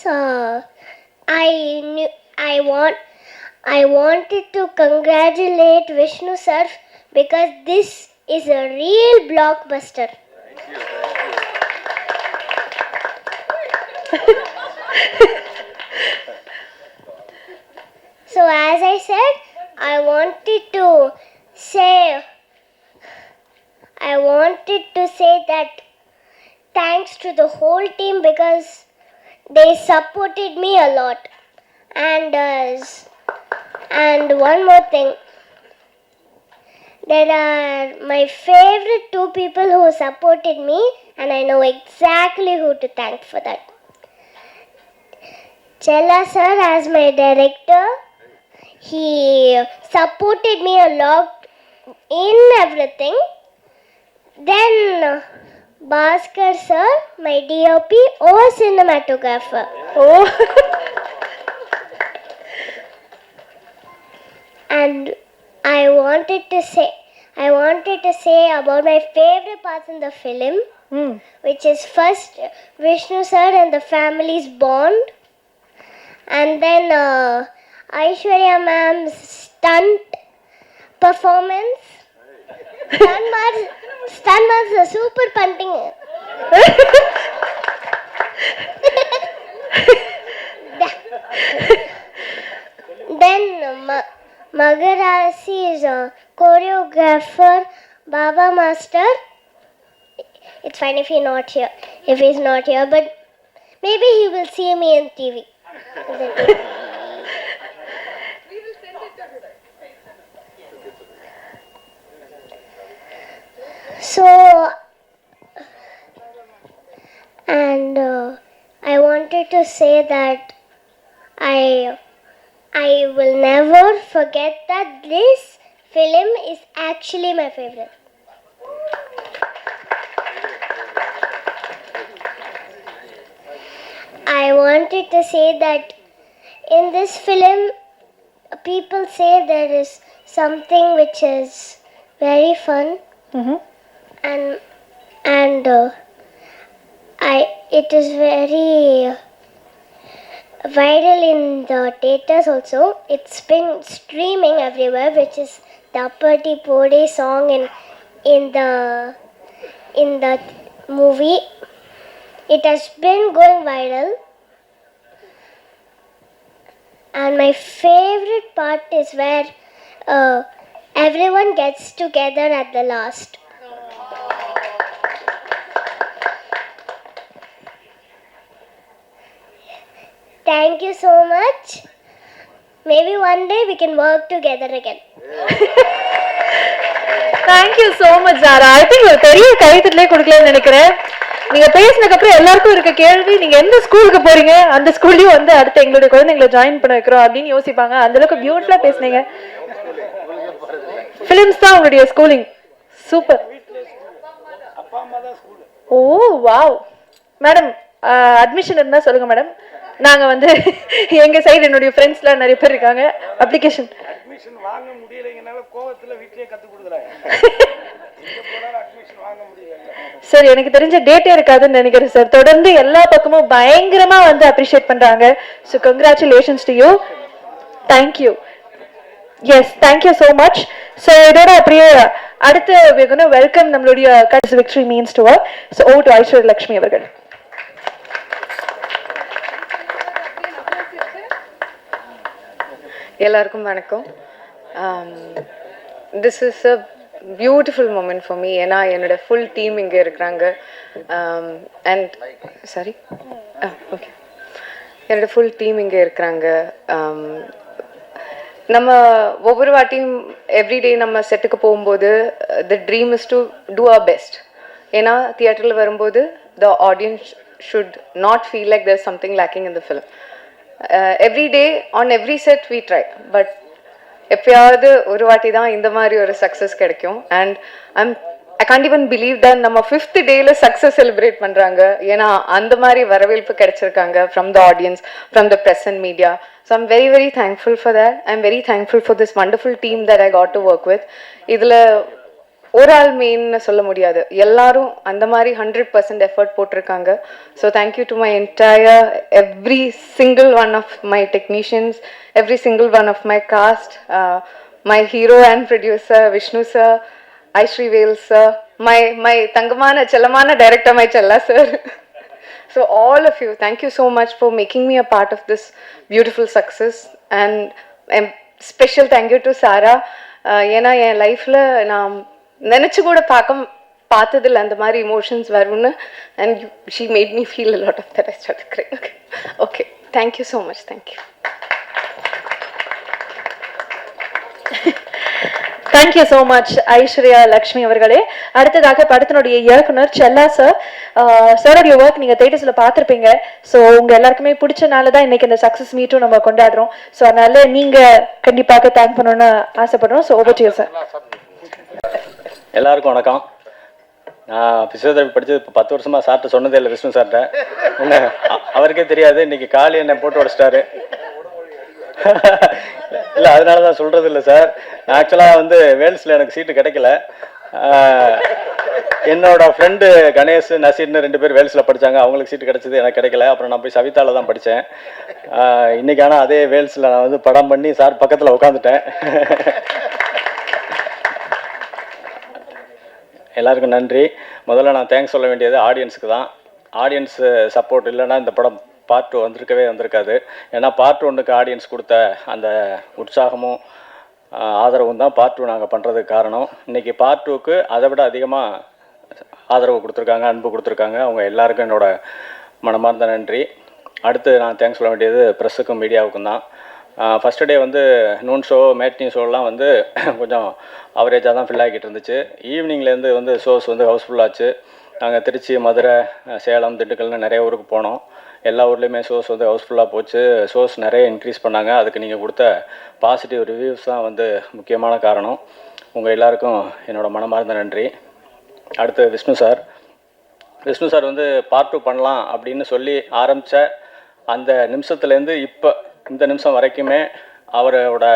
I wanted to congratulate Vishnu sir because this is a real blockbuster. So as I said, I wanted to say that thanks to the whole team because they supported me a lot. And one more thing, There are my favorite two people who supported me, and I know exactly who to thank for that. Chella sir as my director, he supported me a lot in everything. Then Bhaskar sir, my DOP or cinematographer. Oh. And I wanted to say about my favorite parts in the film, which is first Vishnu sir and the family's bond, and then Aishwarya ma'am's stunt performance. Stunt was super punting. Then Magarasi's choreographer Baba Master. It's fine if he's not here, but maybe he will see me in TV. So, and I wanted to say that I will never forget that this film is actually my favorite. I wanted to say that in this film, people say there is something which is very fun, and it is very viral in the theaters also. It's been streaming everywhere, which is the Appati Pode song in the movie. It has been going viral. And my favorite part is where everyone gets together at the last. Thank you so much. Maybe one day we can work together again. Thank you so much, Zara. I think ஒரு பெரிய கைத்தட்டலே கொடுக்கலாம்னு நினைக்கிறேன். நீங்க பேசினதுக்கு அப்புறம் எல்லாருக்கும் இருக்க கேள்வி, நீங்க எந்த ஸ்கூலுக்கு போறீங்க, அந்த ஸ்கூல்லயும் வந்து அடுத்து எங்களுடைய குழந்தைங்களை ஜாயின் பண்ண வைக்கிறோம் அப்படின்னு யோசிப்பாங்க. அந்த அளவுக்கு பியூட்டிஃபுல்லா பேசுனீங்க. பிலிம்ஸ் தான் உங்களுடைய ஸ்கூலிங். சூப்பர். ஓ வாவ். மேடம் அட்மிஷன் இருந்தா சொல்லுங்க மேடம். நாங்க வந்து எங்க சைடு என்னுடைய ஃப்ரெண்ட்ஸ்லாம் நிறைய பேர் இருக்காங்க. அப்ளிகேஷன் வாங்க முடியலைங்கனால கோவத்துல வீட்லயே கத்து கொடுக்குறாங்க. சார் எனக்கு தெரிஞ்ச டேட்டே இருக்காதுன்னு நினைக்கிறேன் சார். தொடர்ந்து எல்லா பக்கமும் பயங்கரமா வந்து அப்ரிஷியேட் பண்றாங்க. So congratulations to you. Thank you. Yes thank you so much. So இதோட அப்படியே அடுத்து வெல்கம் நம்மளுடைய விக்டரி மீன்ஸ் டு அவர். So oh to Aishwarya Lakshmi அவர்கள். எல்லாருக்கும் வணக்கம். This is a beautiful moment for me. ஏன்னா என்னோட ஃபுல் டீம் இங்கே இருக்கிறாங்க. அண்ட் சாரி ஓகே, என்னோட ஃபுல் டீம் இங்கே இருக்கிறாங்க. நம்ம ஒவ்வொரு வாட்டியும் எவ்ரிடே நம்ம செட்டுக்கு போகும்போது the dream is to do our best. ஏன்னா தியேட்டரில் வரும்போது the audience should not feel like there something lacking in the film. Every day on every set we try. But எப்பயாவது ஒரு வாட்டி தான் இந்த மாதிரி ஒரு சக்ஸஸ் கிடைக்கும். And I can't even believe that நம்ம 5th டேல சக்ஸஸ் செலிப்ரேட் பண்ணுறாங்க. ஏன்னா அந்த மாதிரி வரவேற்பு கிடைச்சிருக்காங்க from the audience, from the press and media. So I'm very very thankful for that. I'm very thankful for this wonderful team that I got to work with. இதில் ஒரு ஆள் மெயின்னு சொல்ல முடியாது, எல்லாரும் அந்த மாதிரி 100% எஃபர்ட் போட்டிருக்காங்க. So thank you to my entire every single one of my technicians, every single one of my cast, my hero and producer Vishnu sir, Ishari Vel sir, my தங்கமான செல்லமான director my Chella sir. So all of you, thank you so much for making me a part of this beautiful success. And special thank you to Sara. ஏன்னா என் லைஃப்பில் நான் நினச்சி கூட பார்த்ததில்ல அந்த மாதிரி இமோஷன்ஸ் வரும்னு. And she made me feel a lot of that. I start crying. Okay okay, thank you so much. Thank you. Thank you so much Aishwarya Lakshmi அவர்களே. அடுத்ததாக படத்தினுடைய இயக்குனர் செல்லா சார். சாரோடைய ஒர்க் நீங்க தேட்டர்ஸ்ல பார்த்துருப்பீங்க. ஸோ உங்க எல்லாருக்குமே பிடிச்சனால தான் இன்னைக்கு இந்த சக்சஸ் மீட்டும் நம்ம கொண்டாடுறோம். ஸோ அதனால நீங்க கண்டிப்பாக தேங்க் பண்ணணும்னு ஆசைப்படுறோம். So over to you sir. எல்லாருக்கும் வணக்கம். நான் ஃபிசியோதெரபி படித்தது இப்போ 10 வருஷமாக சார்ட்ட சொன்னதே இல்லை, விஷ்ணு சார்ட்ட. அவருக்கே தெரியாது, இன்னைக்கு காலி என்னை போட்டு உடச்சிட்டாரு. இல்லை, அதனால தான் சொல்கிறது இல்லை சார். நான் ஆக்சுவலாக வந்து வேல்ஸில் எனக்கு சீட்டு கிடைக்கல. என்னோட ஃப்ரெண்டு கணேஷ் நசீர்னு 2 பேர் வேல்ஸில் படித்தாங்க, அவங்களுக்கு சீட்டு கிடைச்சது, எனக்கு கிடைக்கல. அப்புறம் நான் போய் சவிதாவில் தான் படித்தேன். இன்றைக்கி ஆனால் அதே வேல்ஸில் நான் வந்து படம் பண்ணி சார் பக்கத்தில் உட்காந்துட்டேன். எல்லாருக்கும் நன்றி. முதல்ல நான் தேங்க்ஸ் சொல்ல வேண்டியது ஆடியன்ஸுக்கு தான். ஆடியன்ஸ் சப்போர்ட் இல்லைன்னா இந்த படம் பார்ட் 2 வந்திருக்காது. ஏன்னா பார்ட் 1க்கு ஆடியன்ஸ் கொடுத்த அந்த உற்சாகமும் ஆதரவும் தான் பார்ட் 2 நாங்கள் பண்ணுறதுக்கு காரணம். இன்றைக்கி பார்ட் 2க்கு அதை விட அதிகமாக ஆதரவு கொடுத்துருக்காங்க, அன்பு கொடுத்துருக்காங்க. அவங்க எல்லாருக்கும் என்னோட மனமார்ந்த நன்றி. அடுத்து நான் தேங்க்ஸ் சொல்ல வேண்டியது ப்ரெஸ்ஸுக்கும் மீடியாவுக்கும் தான். ஃபஸ்ட்டு டே வந்து நூன் ஷோ, மேட்னி ஷோலாம் வந்து கொஞ்சம் அவரேஜாக தான் ஃபில் ஆகிட்டு இருந்துச்சு. ஈவினிங்லேருந்து வந்து ஷோஸ் வந்து ஹவுஸ்ஃபுல்லாச்சு. நாங்கள் திருச்சி, மதுரை, சேலம், திண்டுக்கல்னு நிறைய ஊருக்கு போனோம். எல்லா ஊர்லேயுமே ஷோஸ் வந்து ஹவுஸ்ஃபுல்லாக போச்சு. ஷோஸ் நிறைய இன்க்ரீஸ் பண்ணாங்க. அதுக்கு நீங்கள் கொடுத்த பாசிட்டிவ் ரிவ்யூஸ் தான் வந்து முக்கியமான காரணம். உங்கள் எல்லாருக்கும் என்னோடய மனமார்ந்த நன்றி. அடுத்து விஷ்ணு சார் வந்து பார்ட் 2 பண்ணலாம் அப்படின்னு சொல்லி ஆரம்பித்த அந்த நிமிஷத்துலேருந்து இப்போ இந்த நிமிஷம் வரைக்குமே அவரோட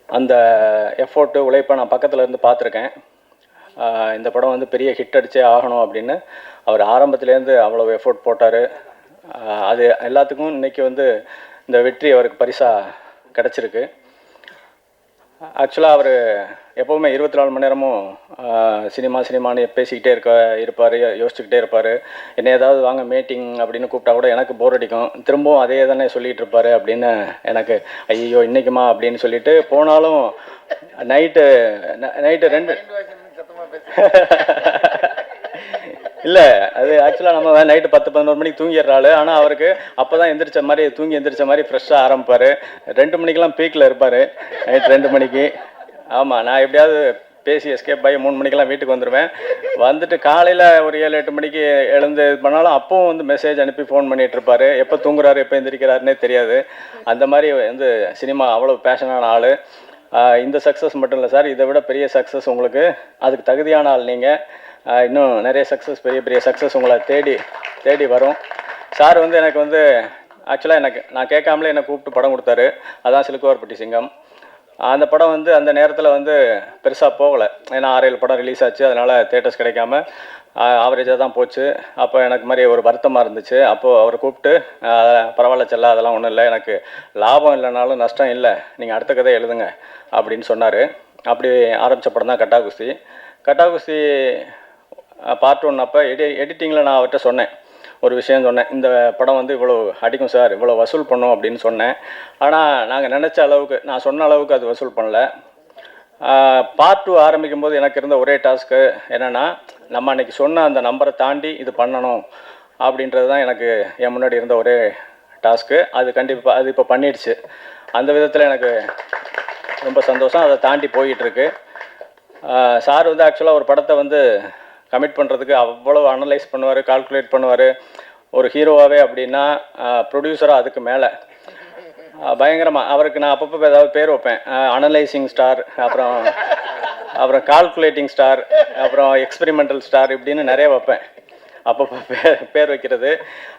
அந்த எஃபோர்ட்டு, உழைப்பை நான் பக்கத்தில் இருந்து பார்த்துருக்கேன். இந்த படம் வந்து பெரிய ஹிட் அடித்தே ஆகணும் அப்படின்னு அவர் ஆரம்பத்துலேருந்து அவ்வளோ எஃபோர்ட் போட்டார். அது எல்லாத்துக்கும் இன்றைக்கி வந்து இந்த வெற்றி அவருக்கு பரிசாக கிடச்சிருக்கு. ஆக்சுவலாக அவர் எப்போவுமே 24 மணி நேரமும் சினிமான்னு பேசிக்கிட்டே இருப்பார், யோசிச்சுக்கிட்டே இருப்பார். என்ன ஏதாவது வாங்க மீட்டிங் அப்படின்னு கூப்பிட்டா கூட எனக்கு போர் அடிக்கும். திரும்பவும் அதே தானே சொல்லிகிட்டு இருப்பார் அப்படின்னு எனக்கு ஐயோ இன்றைக்குமா அப்படின்னு சொல்லிட்டு போனாலும் நைட்டு 2 இல்லை, அது ஆக்சுவலாக நம்ம நைட்டு 10-11 மணிக்கு தூங்கிடுறாள். ஆனால் அவருக்கு அப்போ தான் எந்திரிச்ச மாதிரி ஃப்ரெஷ்ஷாக ஆரம்பிப்பார். 2 மணிக்கெலாம் பீக்கில் இருப்பார், நைட் 2 மணிக்கு. ஆமாம், நான் எப்படியாவது பேசி எஸ்கேப் ஆகி 3 மணிக்கெல்லாம் வீட்டுக்கு வந்துடுவேன். வந்துட்டு காலையில் ஒரு 7-8 மணிக்கு எழுந்து இது பண்ணாலும் அப்பவும் வந்து மெசேஜ் அனுப்பி ஃபோன் பண்ணிகிட்டு இருப்பார். எப்போ தூங்குறாரு, எப்போ எந்திரிக்கிறாருன்னே தெரியாது. அந்த மாதிரி வந்து சினிமா அவ்வளோ பேஷனான ஆள். இந்த சக்ஸஸ் மட்டும் இல்லை சார், இதை விட பெரிய சக்ஸஸ் உங்களுக்கு, அதுக்கு தகுதியான ஆள் நீங்கள். இன்னும் நிறைய சக்ஸஸ், பெரிய சக்ஸஸ் உங்களை தேடி வரும். சார் வந்து எனக்கு வந்து ஆக்சுவலாக நான் கேட்காமலே என்னை கூப்பிட்டு படம் கொடுத்தாரு. அதான் சிலுக்குவார்பட்டி சிங்கம். அந்த படம் வந்து அந்த நேரத்தில் வந்து பெருசாக போகலை. ஏன்னா 6-7 படம் ரிலீஸ் ஆச்சு. அதனால் தேட்டர்ஸ் கிடைக்காம ஆவரேஜாக தான் போச்சு. அப்போ எனக்கு மாதிரி ஒரு வருத்தமாக இருந்துச்சு. அப்போது அவரை கூப்பிட்டு பரவாயில்ல செல்ல, அதெல்லாம் ஒன்றும் இல்லை, எனக்கு லாபம் இல்லைனாலும் நஷ்டம் இல்லை, நீங்கள் அடுத்த கதை எழுதுங்க அப்படின்னு சொன்னார். அப்படி ஆரம்பித்த படம் தான் கட்டா குஸ்தி பார்ட் 1. அப்போ எடிட்டிங்கில் நான் அவர்கிட்ட சொன்னேன், ஒரு விஷயம் சொன்னேன், இந்த படம் வந்து இவ்வளோ அடிக்கும் சார், இவ்வளோ வசூல் பண்ணும் அப்படின்னு சொன்னேன். ஆனால் நாங்கள் நினச்ச அளவுக்கு, நான் சொன்ன அளவுக்கு அது வசூல் பண்ணல. பார்ட் 2 ஆரம்பிக்கும் போது எனக்கு இருந்த ஒரே டாஸ்க்கு என்னென்னா, நம்ம அன்றைக்கி சொன்ன அந்த நம்பரை தாண்டி இது பண்ணணும் அப்படின்றது தான் எனக்கு என் முன்னாடி இருந்த ஒரே டாஸ்க்கு. அது கண்டிப்பாக அது இப்போ பண்ணிடுச்சு. அந்த விதத்தில் எனக்கு ரொம்ப சந்தோஷம். அதை தாண்டி போயிட்டுருக்கு. சார் வந்து ஆக்சுவலாக ஒரு படத்தை வந்து கமிட் பண்ணுறதுக்கு அவ்வளோ அனலைஸ் பண்ணுவார், கால்குலேட் பண்ணுவார். ஒரு ஹீரோவாகவே அப்படின்னா ப்ரொடியூசராக அதுக்கு மேலே பயங்கரமாக. அவருக்கு நான் அப்பப்போ ஏதாவது பேர் வைப்பேன், அனலைசிங் ஸ்டார், அப்புறம் கால்குலேட்டிங் ஸ்டார், அப்புறம் எக்ஸ்பெரிமெண்டல் ஸ்டார், இப்படின்னு நிறைய வைப்பேன் அப்பப்போ பேர் வைக்கிறது.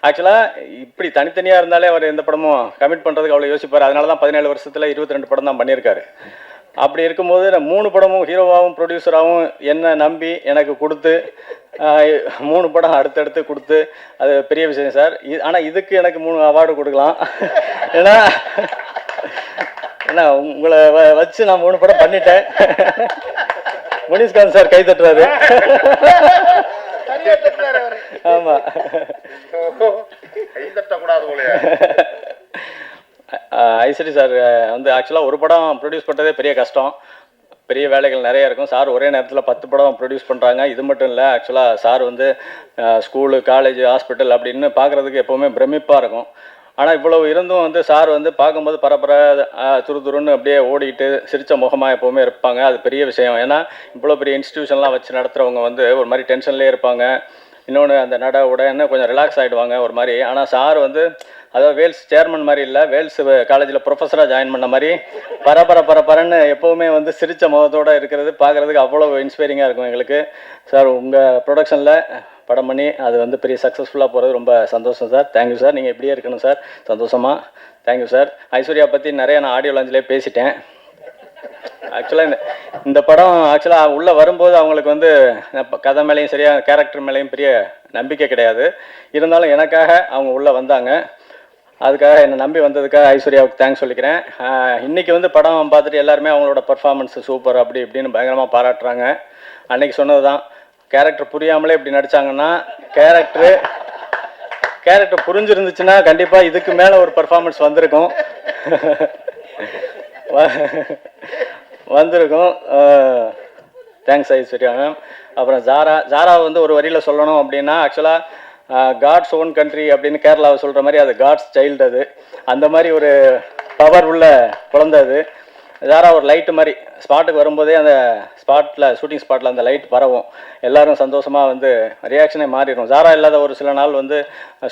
ஆக்சுவலாக இப்படி தனித்தனியாக இருந்தாலே அவர் எந்த படமும் கமிட் பண்ணுறதுக்கு அவ்வளோ யோசிப்பார். அதனால தான் 17 வருஷத்தில் 22 படம் தான் பண்ணியிருக்காரு. அப்படி இருக்கும்போது நான் 3 படமும் ஹீரோவாகவும் ப்ரொடியூசராகவும் என்னை நம்பி எனக்கு கொடுத்து 3 படம் அடுத்தடுத்து கொடுத்து, அது பெரிய விஷயம் சார். ஆனால் இதுக்கு எனக்கு 3 அவார்டு கொடுக்கலாம். ஏன்னா உங்களை வச்சு நான் 3 படம் பண்ணிட்டேன். முனிஷ்காந்த் சார் கை தட்டுறாரு. ஆமாம், ஐஸ்வரி சார் வந்து ஆக்சுவலாக ஒரு படம் ப்ரொடியூஸ் பண்ணுறதே பெரிய கஷ்டம், பெரிய வேலைகள் நிறைய இருக்கும். சார் ஒரே நேரத்தில் 10 படம் ப்ரொடியூஸ் பண்ணுறாங்க. இது மட்டும் இல்லை, ஆக்சுவலாக சார் வந்து ஸ்கூலு, காலேஜ், ஹாஸ்பிட்டல் அப்படின்னு பார்க்குறதுக்கு எப்போவுமே பிரமிப்பாக இருக்கும். ஆனால் இவ்வளவு இருந்தும் வந்து சார் வந்து பார்க்கும்போது பரபர துருதுருன்னு அப்படியே ஓடிக்கிட்டு சிரித்த முகமாக எப்போவுமே இருப்பாங்க. அது பெரிய விஷயம். ஏன்னா இவ்வளோ பெரிய இன்ஸ்டியூஷன்லாம் வச்சு நடத்துகிறவங்க வந்து ஒரு மாதிரி டென்ஷன்லேயே இருப்பாங்க. இன்னொன்று அந்த நட உடனே கொஞ்சம் ரிலாக்ஸ் ஆகிடுவாங்க ஒரு மாதிரி. ஆனால் சார் வந்து அதாவது வேல்ஸ் சேர்மன் மாதிரி இல்லை, வேல்ஸ் காலேஜில் ப்ரொஃபஸராக ஜாயின் பண்ண மாதிரி பரபரன்னு எப்போவுமே வந்து சிரித்த முகத்தோடு இருக்கிறது பார்க்குறதுக்கு அவ்வளோ இன்ஸ்பைரிங்காக இருக்கும் எங்களுக்கு. சார் உங்கள் ப்ரொடக்ஷனில் படம் பண்ணி அது வந்து பெரிய சக்ஸஸ்ஃபுல்லாக போகிறது ரொம்ப சந்தோஷம் சார். Thank you sir. நீங்கள் இப்படியே இருக்கணும் சார் சந்தோஷமாக. Thank you sir. ஐஸ்வர்யா பற்றி நிறைய நான் ஆடியோ லாஞ்சிலே பேசிட்டேன். ஆக்சுவலாக இந்த படம் ஆக்சுவலாக உள்ளே வரும்போது அவங்களுக்கு வந்து கதை மேலேயும் சரியா கேரக்டர் மேலேயும் பெரிய நம்பிக்கை கிடையாது. இருந்தாலும் எனக்காக அவங்க உள்ளே வந்தாங்க. அதுக்காக என்னை நம்பி வந்ததுக்காக ஐஸ்வர்யாவுக்கு தேங்க்ஸ் சொல்லிக்கிறேன். இன்றைக்கி வந்து படம் பார்த்துட்டு எல்லாருமே அவங்களோட பர்ஃபார்மன்ஸு சூப்பர் அப்படி இப்படின்னு பயங்கரமாக பாராட்டுறாங்க. அன்றைக்கி சொன்னது தான், கேரக்டர் புரியாமலே இப்படி நடித்தாங்கன்னா கேரக்டர் புரிஞ்சிருந்துச்சுன்னா கண்டிப்பாக இதுக்கு மேலே ஒரு பர்ஃபார்மன்ஸ் வந்திருக்கும். Thanks Aishwarya ma'am. அப்புறம் ஜாரா வந்து ஒரு வரியில் சொல்லணும் அப்படின்னா ஆக்சுவலாக காட்ஸ் ஓன் கண்ட்ரி அப்படின்னு கேரளாவை சொல்கிற மாதிரி அது காட்ஸ் சைல்டு. அது அந்த மாதிரி ஒரு பவர் உள்ள குழந்தை அது. ஜாரா ஒரு லைட்டு மாதிரி ஸ்பாட்டுக்கு வரும்போதே அந்த ஷூட்டிங் ஸ்பாட்டில் அந்த லைட் பரவும், எல்லோரும் சந்தோஷமாக வந்து ரியாக்ஷனே மாறிடும். ஜாரா இல்லாத ஒரு சில நாள் வந்து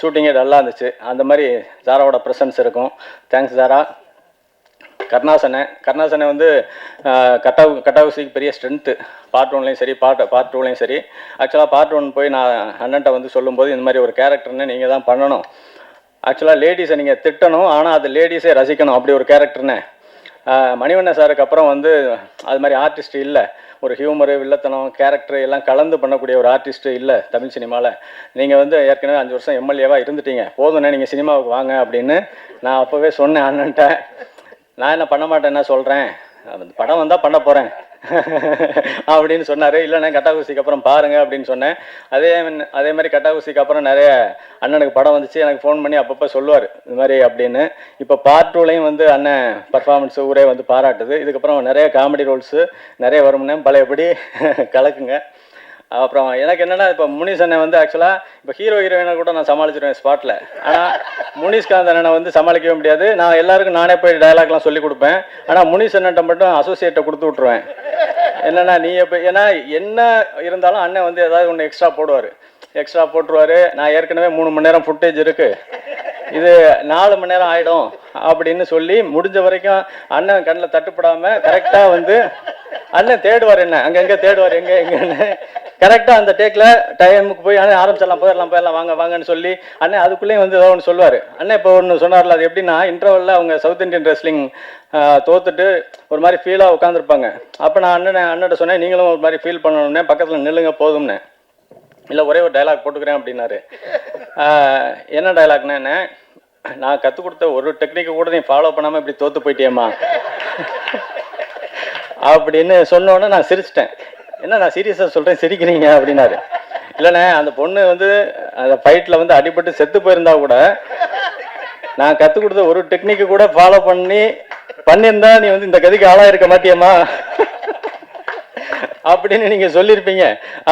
ஷூட்டிங்கே டல்லாக இருந்துச்சு. அந்த மாதிரி ஜாராவோட ப்ரெசன்ஸ் இருக்கும். தேங்க்ஸ் ஜாரா. கருணாசனை வந்து கட்டாவுசிக்கு பெரிய ஸ்ட்ரென்த்து. பார்ட் 1லையும் சரி பார்ட் 2லையும் சரி. ஆக்சுவலாக பார்ட் 1 போய் நான் அண்ணன்ட்ட வந்து சொல்லும்போது இந்த மாதிரி ஒரு கேரக்டர்னு நீங்கள் தான் பண்ணணும். ஆக்சுவலாக லேடிஸை நீங்கள் திட்டணும், ஆனால் அது லேடிஸே ரசிக்கணும், அப்படி ஒரு கேரக்டர்னு. மணிவண்ணன் சாருக்கு அப்புறம் வந்து அது மாதிரி ஆர்டிஸ்ட் இல்லை. ஒரு ஹியூமரு, வில்லத்தனம், கேரக்டர் எல்லாம் கலந்து பண்ணக்கூடிய ஒரு ஆர்டிஸ்ட்டு இல்லை தமிழ் சினிமாவில். நீங்கள் வந்து ஏற்கனவே 5 வருஷம் எம்எல்ஏவாக இருந்துட்டீங்க, போதும்ண்ணே நீங்கள் சினிமாவுக்கு வாங்க அப்படின்னு நான் அப்போவே சொன்னேன் அண்ணன்ட்ட. நான் என்ன பண்ண மாட்டேன், என்ன சொல்கிறேன், படம் வந்தால் பண்ண போகிறேன் அப்படின்னு சொன்னார். இல்லைண்ணே கட்டாகுசிக்கு அப்புறம் பாருங்கள் அப்படின்னு சொன்னேன். அதே மாதிரி கட்டாகுசிக்கு அப்புறம் நிறைய அண்ணனுக்கு படம் வந்துச்சு, எனக்கு ஃபோன் பண்ணி அப்பப்போ சொல்லுவார் இது மாதிரி அப்படின்னு. இப்போ பார்ட் 2லையும் வந்து அண்ணன் பர்ஃபார்மன்ஸ் ஊரே வந்து பாராட்டுது. இதுக்கப்புறம் நிறைய காமெடி ரோல்ஸு நிறைய வரும்னே, பழையபடி கலக்குங்க. அப்புறம் எனக்கு என்னென்னா, இப்போ முனிஸ் அண்ணன் வந்து ஆக்சுவலாக இப்போ ஹீரோயினை கூட நான் சமாளிச்சிருவேன் ஸ்பாட்டில். ஆனால் முனிஷ்காந்த் அண்ணனை வந்து சமாளிக்கவே முடியாது. நான் எல்லாருக்கும் நானே போய் டயலாக்லாம் சொல்லி கொடுப்பேன். ஆனால் முனிஸ் அண்ணன்ட்ட மட்டும் அசோசியேட்டை கொடுத்து விட்ருவேன். என்னென்னா நீ இப்போ ஏன்னா என்ன இருந்தாலும் அண்ணன் வந்து ஏதாவது ஒன்று எக்ஸ்ட்ரா போட்டுருவார். நான் ஏற்கனவே 3 மணி நேரம் ஃபுட்டேஜ் இருக்குது, இது 4 மணி நேரம் ஆகிடும் அப்படின்னு சொல்லி முடிஞ்ச வரைக்கும் அண்ணன் கண்ணில் தட்டுப்படாமல் கரெக்டாக வந்து அண்ணன் தேடுவார், என்ன அங்கங்கே தேடுவார், எங்கன்னு கரெக்டாக அந்த டேக்கில் டைமுக்கு போய் அண்ணன் ஆரம்பிச்சிடலாம், போயிடலாம் வாங்கன்னு சொல்லி அண்ணன் அதுக்குள்ளேயும் வந்து ஏதோ ஒன்று சொல்லுவார். அண்ணன் இப்போ ஒன்று சொன்னார்ல, அது எப்படின்னா இன்டர்வலில் அவங்க சவுத் இண்டியன் ரெஸ்லிங் தோத்துட்டு ஒரு மாதிரி ஃபீலாக உட்காந்துருப்பாங்க. அப்போ நான் அண்ணன்ட்ட சொன்னேன், நீங்களும் ஒரு மாதிரி ஃபீல் பண்ணணும்னே, பக்கத்தில் நில்லுங்க போதும்னே. இல்லை ஒரே ஒரு டைலாக் போட்டுக்கிறேன் அப்படின்னாரு. என்ன டைலாக்னா என்ன, நான் கற்றுக் கொடுத்த ஒரு டெக்னிக்கை கூட நீ ஃபாலோ பண்ணாமல் இப்படி தோற்று போயிட்டியம்மா அப்படின்னு சொன்னோன்னே நான் சிரிச்சிட்டேன். என்ன நான் சீரியஸாக சொல்கிறேன் சிரிக்கிறீங்க அப்படின்னாரு. இல்லைண்ணே அந்த பொண்ணு வந்து அந்த ஃபைட்டில் வந்து அடிபட்டு செத்து போயிருந்தா கூட நான் கற்றுக் கொடுத்த ஒரு டெக்னிக்கு கூட ஃபாலோ பண்ணியிருந்தா நீ வந்து இந்த கதிக்கு ஆளாக இருக்க மாட்டியம்மா அப்படின்னு நீங்கள் சொல்லியிருப்பீங்க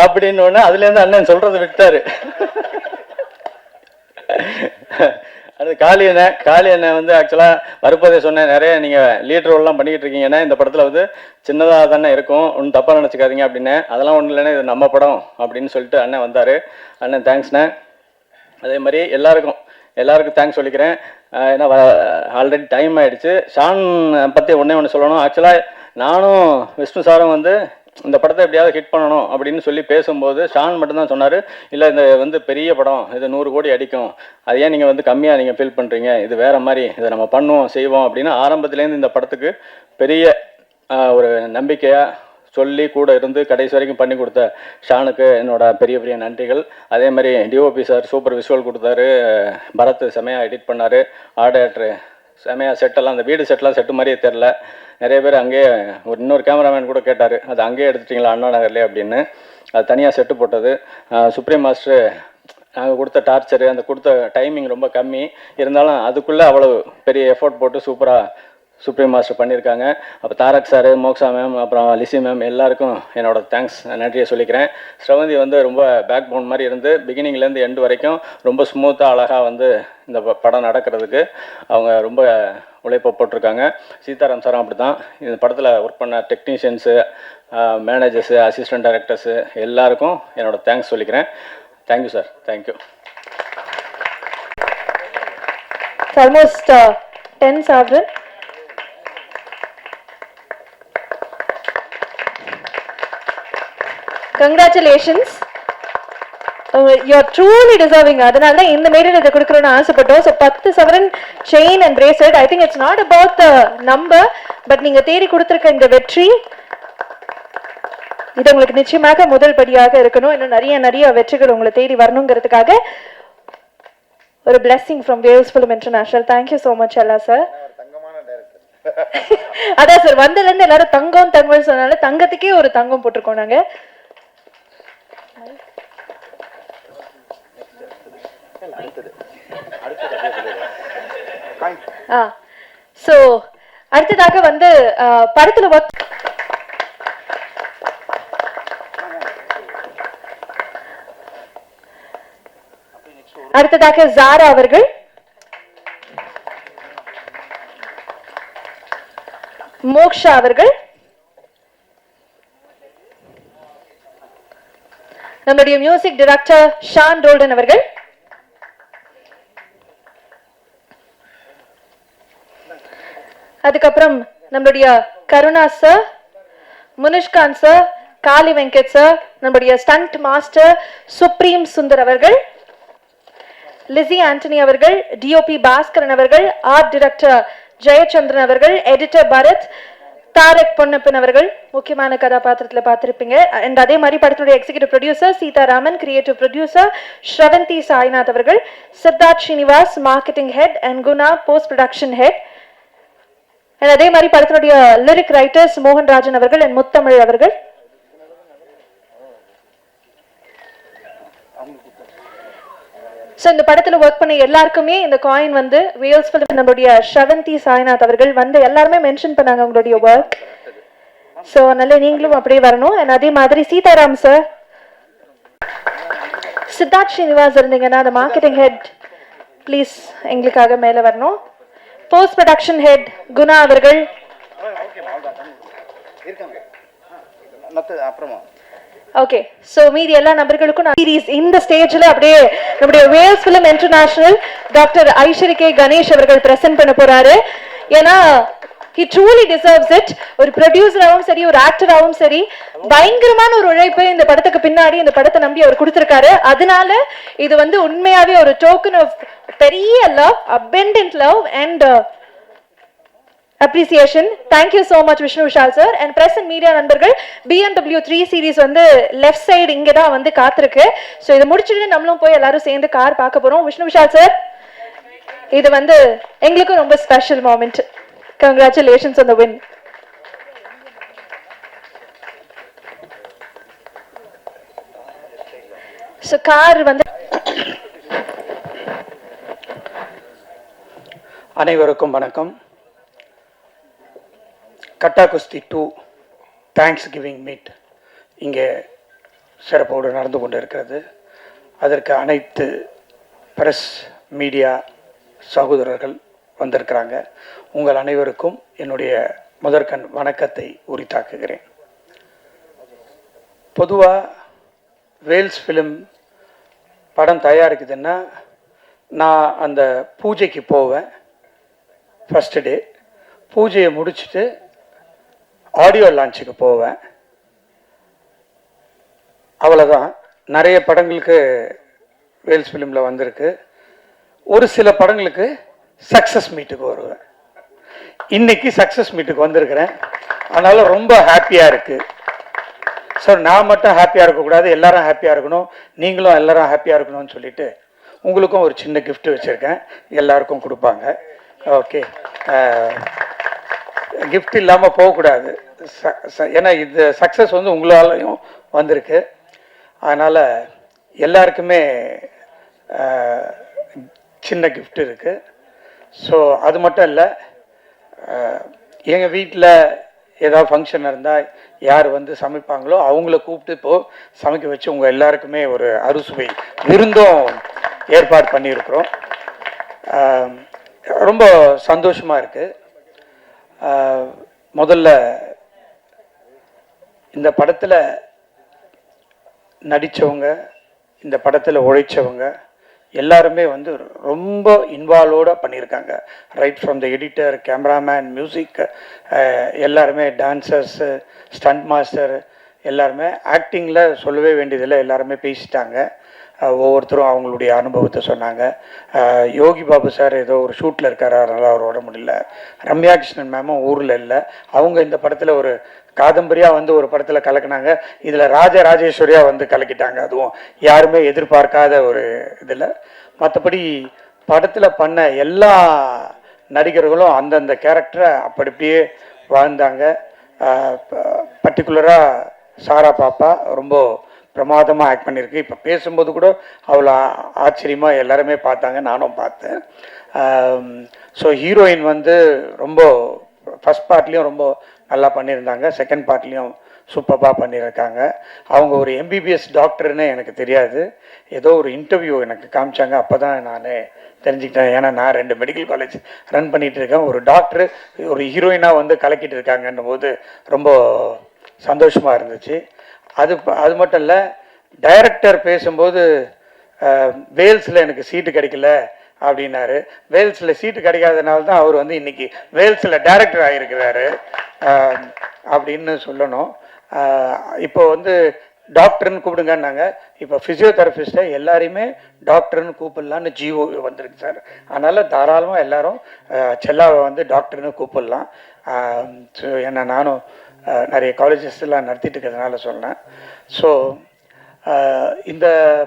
அப்படின்னு அதுலேருந்து அண்ணன் சொல்கிறத விட்டார். அது காளி அண்ணன் வந்து ஆக்சுவலாக வரும்போதே சொன்னேன், நிறைய நீங்கள் லீட் ரோல்லாம் பண்ணிக்கிட்டு இருக்கீங்கன்னா இந்த படத்தில் வந்து சின்னதாக தானே இருக்கும், ஒன்றும் தப்பாக நினச்சிக்காதீங்க அப்படின்னு. அதெல்லாம் ஒன்றும் இல்லைன்னா இது நம்ம படம் அப்படின்னு சொல்லிட்டு அண்ணன் வந்தார். அண்ணன் தேங்க்ஸ்ண்ணே. அதே மாதிரி எல்லாருக்கும் தேங்க்ஸ் சொல்லிக்கிறேன். ஏன்னா ஆல்ரெடி டைம் ஆகிடுச்சு. ஷான் பற்றி ஒன்று சொல்லணும். ஆக்சுவலாக நானும் விஷ்ணு சாரும் வந்து இந்த படத்தை எப்படியாவது ஹிட் பண்ணணும் அப்படின்னு சொல்லி பேசும்போது ஷான் மட்டும்தான் சொன்னார், இல்லை இந்த வந்து பெரிய படம், இது 100 கோடி அடிக்கும், அது ஏன் நீங்கள் வந்து கம்மியாக நீங்கள் ஃபீல் பண்ணுறீங்க, இது வேறு மாதிரி, இதை நம்ம பண்ணுவோம் செய்வோம் அப்படின்னு ஆரம்பத்துலேருந்து இந்த படத்துக்கு பெரிய ஒரு நம்பிக்கையாக சொல்லி கூட இருந்து கடைசி வரைக்கும் பண்ணி கொடுத்த ஷானுக்கு என்னோட பெரிய நன்றிகள். அதே மாதிரி டிஓபி சார் சூப்பர் விஷுவல் கொடுத்தாரு, பரத் செமையாக எடிட் பண்ணார், ஆர்டர் செமையாக செட்டெல்லாம் அந்த வீடு செட்டெலாம் செட்டு மாதிரியே தெரில. நிறைய பேர் அங்கேயே இன்னொரு கேமராமேன் கூட கேட்டார், அது அங்கேயே எடுத்துட்டிங்களா அண்ணா நகர்லேயே அப்படின்னு. அது தனியாக செட்டு போட்டது. சுப்ரீம் மாஸ்டர் நாங்கள் கொடுத்த டார்ச்சரு, அந்த கொடுத்த டைமிங் ரொம்ப கம்மி இருந்தாலும் அதுக்குள்ளே அவ்வளோ பெரிய எஃபோர்ட் போட்டு சூப்பராக சுப்ரீம் மாஸ்டர் பண்ணியிருக்காங்க. அப்போ தாரக் சார், மோக்ஷா மேம், அப்புறம் லிசி மேம் எல்லாருக்கும் என்னோட தேங்க்ஸ் நன்றியை சொல்லிக்கிறேன். ஸ்ரவந்தி வந்து ரொம்ப பேக் போன் மாதிரி இருந்து பிகினிங்லேருந்து எண்டு வரைக்கும் ரொம்ப ஸ்மூத்தாக அழகாக வந்து இந்த படம் நடக்கிறதுக்கு அவங்க ரொம்ப உழைப்பை போட்டிருக்காங்க. சீதாராம் சாரும் அப்படி தான். இந்த படத்தில் ஒர்க் பண்ண டெக்னீஷியன்ஸு, மேனேஜர்ஸு, அசிஸ்டன்ட் டைரக்டர்ஸு எல்லாருக்கும் என்னோட தேங்க்ஸ் சொல்லிக்கிறேன். Thank you sir, thank you. Almost 10 Sovereign. Congratulations. You are truly deserving. அதனால தான் இந்த மேடையில் இதை கொடுக்கணும்னு ஆசைப்பட்டோம். So 10 Sovereign chain and bracelet. I think it's not about the number, but நீங்க தேடி கொடுத்துருக்க இந்த வெற்றி இது உங்களுக்கு நிச்சயமாக முதல் படியாக இருக்கணும். இன்னும் நிறைய வெற்றிகள் உங்களை தேடி வரணுங்கிறதுக்காக ஒரு blessing from Wales Film International. Thank you so much alla sir. அதான் சார் வந்ததுல இருந்து எல்லாரும் தங்கம் சொன்னால தங்கத்துக்கே ஒரு தங்கம் போட்டிருக்கோம் நாங்க. சோ அடுத்ததாக வந்து படத்துல அடுத்ததாக ஜாரா அவர்கள், மோக்ஷா அவர்கள், நம்முடைய மியூசிக் டைரக்டர் ஷான் டோல்டன் அவர்கள், அதுக்கப்புறம் நம்முடைய Karuna sir, Munishkanth sir, Kaali Venkat sir, நம்முடைய ஸ்டண்ட் மாஸ்டர் சுப்ரீம் சுந்தர் அவர்கள், லிசி ஆண்டனி அவர்கள், டிஓபி பாஸ்கரன் அவர்கள், ஆர்ட் டைரக்டர் ஜெயச்சந்திரன் அவர்கள், எடிட்டர் பரத், தாரக் பொன்னப்பன் அவர்கள் முக்கியமான கதாபாத்திரத்தில் பார்த்திருப்பீங்க. அண்ட் அதே மாதிரி படத்துடைய executive producer Seetharaman, creative producer Sravanthi Sainath அவர்கள், Siddharth Srinivas marketing head and Guna post production head. And அதே மாதிரி படத்தினுடைய லிரிக் ரைட்டர்ஸ் மோகன் ராஜன் அவர்கள் அண்ட் முத்தமிழ் அவர்கள். ஸோ இந்த படத்தில் ஒர்க் பண்ண எல்லாருக்குமே இந்த காயின் வந்து வேல்ஸ் ஃபிலிம் நம்மளுடைய ஸ்ரவந்தி சாய்நாத் அவர்கள் வந்து எல்லாருமே மென்ஷன் பண்ணாங்க உங்களுடைய ஒர்க். ஸோ அதனால நீங்களும் அப்படியே வரணும். அண்ட் அதே மாதிரி சீதாராம் சார், சித்தார்த் ஸ்ரீனிவாஸ் இருந்தீங்கன்னா அந்த மார்க்கெட்டிங் ஹெட் ப்ளீஸ் எங்களுக்காக மேலே வரணும். போஸ்ட் ப்ரொடக்ஷன் ஹெட் குணா அவர்கள், ஓகே. சோ மீதி எல்லா நபர்களுக்கும் சீரிஸ் இந்த ஸ்டேஜ்ல அப்படியே நம்முடைய Vels film international doctor Ishari K Ganesh அவர்கள் பிரசன்ட் பண்ண போறாரு. ஏன்னா he truly deserves it. ஒரு ப்ரொடியூசராகவும் சரி, ஒரு ஆக்டராகவும் சரி, பயங்கரமான ஒரு உழைப்பை இந்த படத்துக்கு பின்னாடி இந்த படத்தை நம்பி அவர் கொடுத்திருக்காரு. அதனால இது வந்து உண்மையாவே ஒரு டோக்கன் ஆஃப் பெரிய love, abundant love and appreciation. Thank you so much Vishnu Vishal sir and press and media நண்பர்கள். BMW 3 series வந்து லெஃப்ட் சைடு இங்க தான் வந்து காத்திருக்கு. சோ இத முடிச்சிட்டு நம்மளும் போய் எல்லாரும் சேர்ந்து கார் பார்க்க போறோம். விஷ்ணு விஷால் சார், இது வந்து எங்களுக்கு ரொம்ப special moment. Congratulations on the win. So car வந்து அனைவருக்கும் வணக்கம். கட்டா குஸ்தி 2 தேங்க்ஸ் கிவிங் மீட் இங்கே சிறப்போடு நடந்து கொண்டு இருக்கிறது. அதற்கு அனைத்து பிரஸ் மீடியா சகோதரர்கள் வந்திருக்கிறாங்க. உங்கள் அனைவருக்கும் என்னுடைய முதற்கண் வணக்கத்தை உரித்தாக்குகிறேன். பொதுவாக வேல்ஸ் ஃபிலிம் படம் தயாரிக்குதுன்னா நான் அந்த பூஜைக்கு போவேன். ஃபஸ்ட்டு டே பூஜையை முடிச்சுட்டு ஆடியோ லான்ச்சுக்கு போவேன். அவ்வளோதான். நிறைய படங்களுக்கு வேல்ஸ் ஃபிலிமில் வந்திருக்கு. ஒரு சில படங்களுக்கு சக்ஸஸ் மீட்டுக்கு வருவேன். இன்னைக்கு சக்ஸஸ் மீட்டுக்கு வந்திருக்கிறேன். அதனால் ரொம்ப ஹாப்பியாக இருக்குது. ஸோ நான் மட்டும் ஹாப்பியாக இருக்கக்கூடாது, எல்லாரும் ஹாப்பியாக இருக்கணும், நீங்களும் எல்லாரும் ஹாப்பியாக இருக்கணும்னு சொல்லிட்டு உங்களுக்கும் ஒரு சின்ன கிஃப்ட் வச்சுருக்கேன். எல்லாருக்கும் கொடுப்பாங்க. ஓகே, கிஃப்ட் இல்லாமல் போகக்கூடாது. ஏன்னா இது சக்ஸஸ் வந்து உங்களாலையும் வந்திருக்கு. அதனால் எல்லாருக்குமே சின்ன கிஃப்ட் இருக்குது. ஸோ அது மட்டும் இல்லை, எங்கள் வீட்டில் ஏதாவது ஃபங்க்ஷன் இருந்தால் யார் வந்து சமைப்பாங்களோ அவங்கள கூப்பிட்டு இப்போது சமைக்க வச்சு உங்கள் எல்லாருக்குமே ஒரு அறுசுவை விருந்தும் ஏற்பாடு பண்ணியிருக்கிறோம். ரொம்ப சந்தோஷமாக இருக்குது. முதல்ல இந்த படத்தில் நடித்தவங்க, இந்த படத்தில் உழைச்சவங்க எல்லாருமே வந்து ரொம்ப இன்வால்வோட பண்ணியிருக்காங்க. Right from the editor, cameraman, music, எல்லாருமே டான்சர்ஸு, ஸ்டண்ட் மாஸ்டர் எல்லாருமே. ஆக்டிங்கில் சொல்லவே வேண்டியதில்லை, எல்லாருமே பேசிட்டாங்க. ஒவ்வொருத்தரும் அவங்களுடைய அனுபவத்தை சொன்னாங்க. யோகி பாபு சார் ஏதோ ஒரு ஷூட்டில் இருக்காரு, அதனால் அவர் ஓட முடியல. ரம்யா கிருஷ்ணன் மேமும் ஊரில் இல்லை. அவங்க இந்த படத்தில் ஒரு காதம்பரியாக வந்து ஒரு படத்தில் கலக்கினாங்க. இதில் ராஜராஜேஸ்வரியாக வந்து கலக்கிட்டாங்க. அதுவும் யாருமே எதிர்பார்க்காத ஒரு இதில். மற்றபடி படத்தில் பண்ண எல்லா நடிகர்களும் அந்தந்த கேரக்டரை அப்படியே வாழ்ந்தாங்க. பர்டிகுலராக சாரா பாப்பா ரொம்ப பிரமாதமாக ஆக்ட் பண்ணியிருக்கு. இப்போ பேசும்போது கூட அவ்வளோ ஆச்சரியமாக எல்லாருமே பார்த்தாங்க, நானும் பார்த்தேன். ஸோ ஹீரோயின் வந்து ரொம்ப ஃபஸ்ட் பார்ட்லேயும் ரொம்ப நல்லா பண்ணியிருந்தாங்க, செகண்ட் பார்ட்லேயும் சூப்பராக பண்ணியிருக்காங்க. அவங்க ஒரு எம்பிபிஎஸ் டாக்டர்னு எனக்கு தெரியாது, ஏதோ ஒரு இன்டர்வியூ எனக்கு காமிச்சாங்க, அப்போ தான் நான் தெரிஞ்சுக்கிட்டேன். ஏன்னா நான் 2 மெடிக்கல் காலேஜ் ரன் பண்ணிகிட்டு இருக்கேன். ஒரு டாக்டர் ஒரு ஹீரோயினாக வந்து கலக்கிட்டு இருக்காங்கன்னும் போது ரொம்ப சந்தோஷமாக இருந்துச்சு. அது மட்டும் இல்லை, டைரக்டர் பேசும்போது வேல்ஸில் எனக்கு சீட்டு கிடைக்கல அப்படின்னாரு. வேல்ஸில் சீட்டு கிடைக்காதனால தான் அவர் வந்து இன்னைக்கு வேல்ஸில் டைரக்டர் ஆகியிருக்கிறாரு அப்படின்னு சொல்லணும். இப்போ வந்து டாக்டர்னு கூப்பிடுங்கன்னாங்க. இப்போ ஃபிசியோதெரபிஸ்ட்டை எல்லாரையுமே டாக்டர்னு கூப்பிடலான்னு ஜிஓ வந்திருக்கு சார். அதனால் தாராளமாக எல்லாரும் செல்லாவை வந்து டாக்டர்னு கூப்பிடலாம். ஸோ ஏன்னா நானும் நிறைய காலேஜஸ்லாம் நடத்திட்டு இருக்கிறதுனால சொன்னேன். ஸோ இந்த